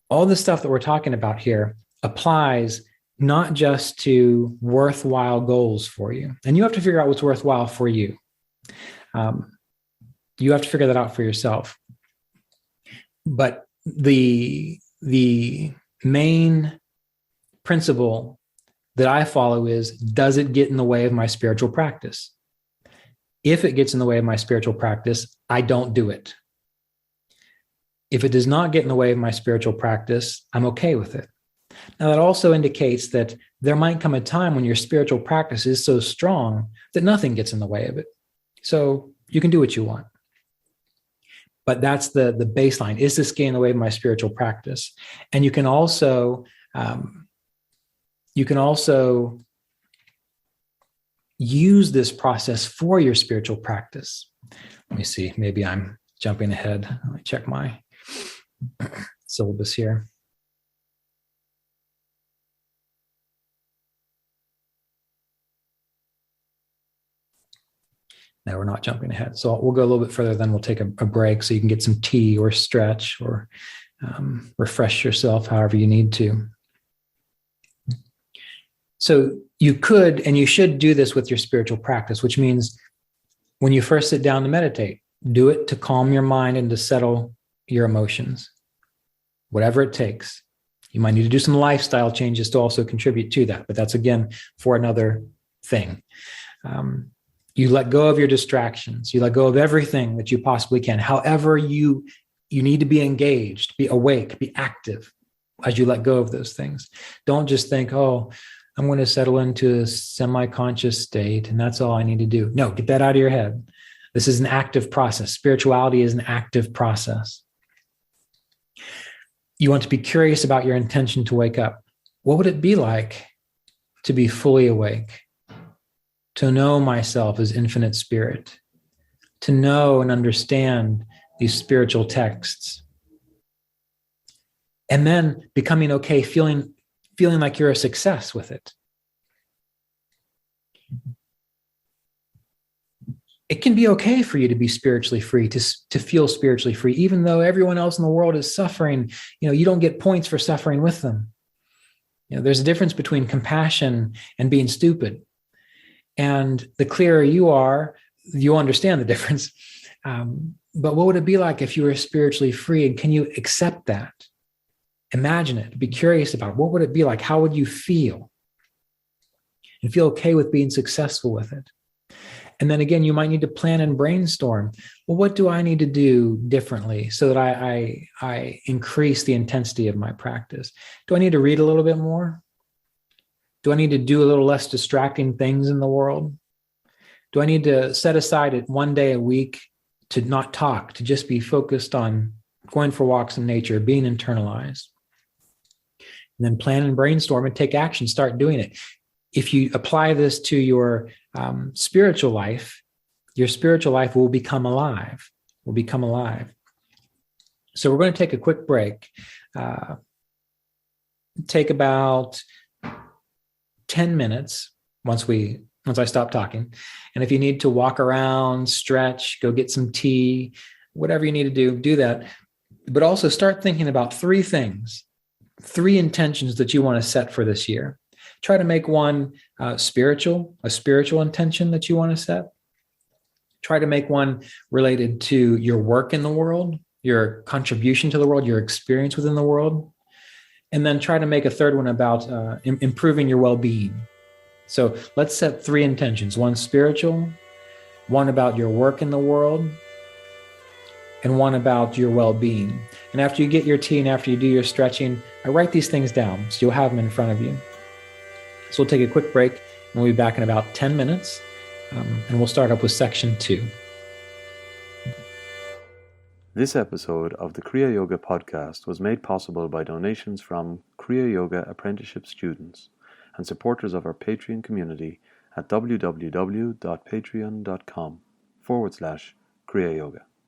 all the stuff that we're talking about here applies not just to worthwhile goals for you. And you have to figure out what's worthwhile for you. You have to figure that out for yourself. But the main principle that I follow is, does it get in the way of my spiritual practice? If it gets in the way of my spiritual practice, I don't do it. If it does not get in the way of my spiritual practice, I'm okay with it. Now, that also indicates that there might come a time when your spiritual practice is so strong that nothing gets in the way of it. So you can do what you want. But that's the baseline. Is this getting in the way of my spiritual practice? And you can also use this process for your spiritual practice. Let me see. Maybe I'm jumping ahead. Let me check my syllabus here. No, we're not jumping ahead. So we'll go a little bit further, then we'll take a break so you can get some tea or stretch or refresh yourself however you need to. So you could and you should do this with your spiritual practice, which means when you first sit down to meditate, do it to calm your mind and to settle your emotions, whatever it takes. You might need to do some lifestyle changes to also contribute to that, but that's, again, for another thing. You let go of your distractions. You let go of everything that you possibly can. However, you need to be engaged, be awake, be active as you let go of those things. Don't just think, oh, I'm going to settle into a semi-conscious state and that's all I need to do. No, get that out of your head. This is an active process. Spirituality is an active process. You want to be curious about your intention to wake up. What would it be like to be fully awake? To know myself as infinite spirit, to know and understand these spiritual texts, and then becoming okay, feeling like you're a success with it. It can be okay for you to be spiritually free, to feel spiritually free, even though everyone else in the world is suffering. You don't get points for suffering with them. There's a difference between compassion and being stupid. And the clearer you are, you'll understand the difference. But what would it be like if you were spiritually free? And can you accept that? Imagine it. Be curious about it. What would it be like? How would you feel? And feel okay with being successful with it. And then again, you might need to plan and brainstorm. Well, what do I need to do differently so that I increase the intensity of my practice? Do I need to read a little bit more? Do I need to do a little less distracting things in the world? Do I need to set aside it one day a week to not talk, to just be focused on going for walks in nature, being internalized? And then plan and brainstorm and take action, start doing it. If you apply this to your spiritual life will become alive, So we're going to take a quick break. Take about 10 minutes once I stop talking. And if you need to walk around, stretch, go get some tea, whatever you need to do that. But also start thinking about 3 things, 3 intentions that you want to set for this year. Try to make one a spiritual intention that you want to set. Try to make one related to your work in the world, your contribution to the world, your experience within the world. And then try to make a third one about improving your well-being. So let's set 3 intentions, one spiritual, one about your work in the world, and one about your well-being. And after you get your tea and after you do your stretching, I write these things down so you'll have them in front of you. So we'll take a quick break and we'll be back in about 10 minutes. And we'll start up with section 2. This episode of the Kriya Yoga podcast was made possible by donations from Kriya Yoga apprenticeship students and supporters of our Patreon community at www.patreon.com/Kriya Yoga.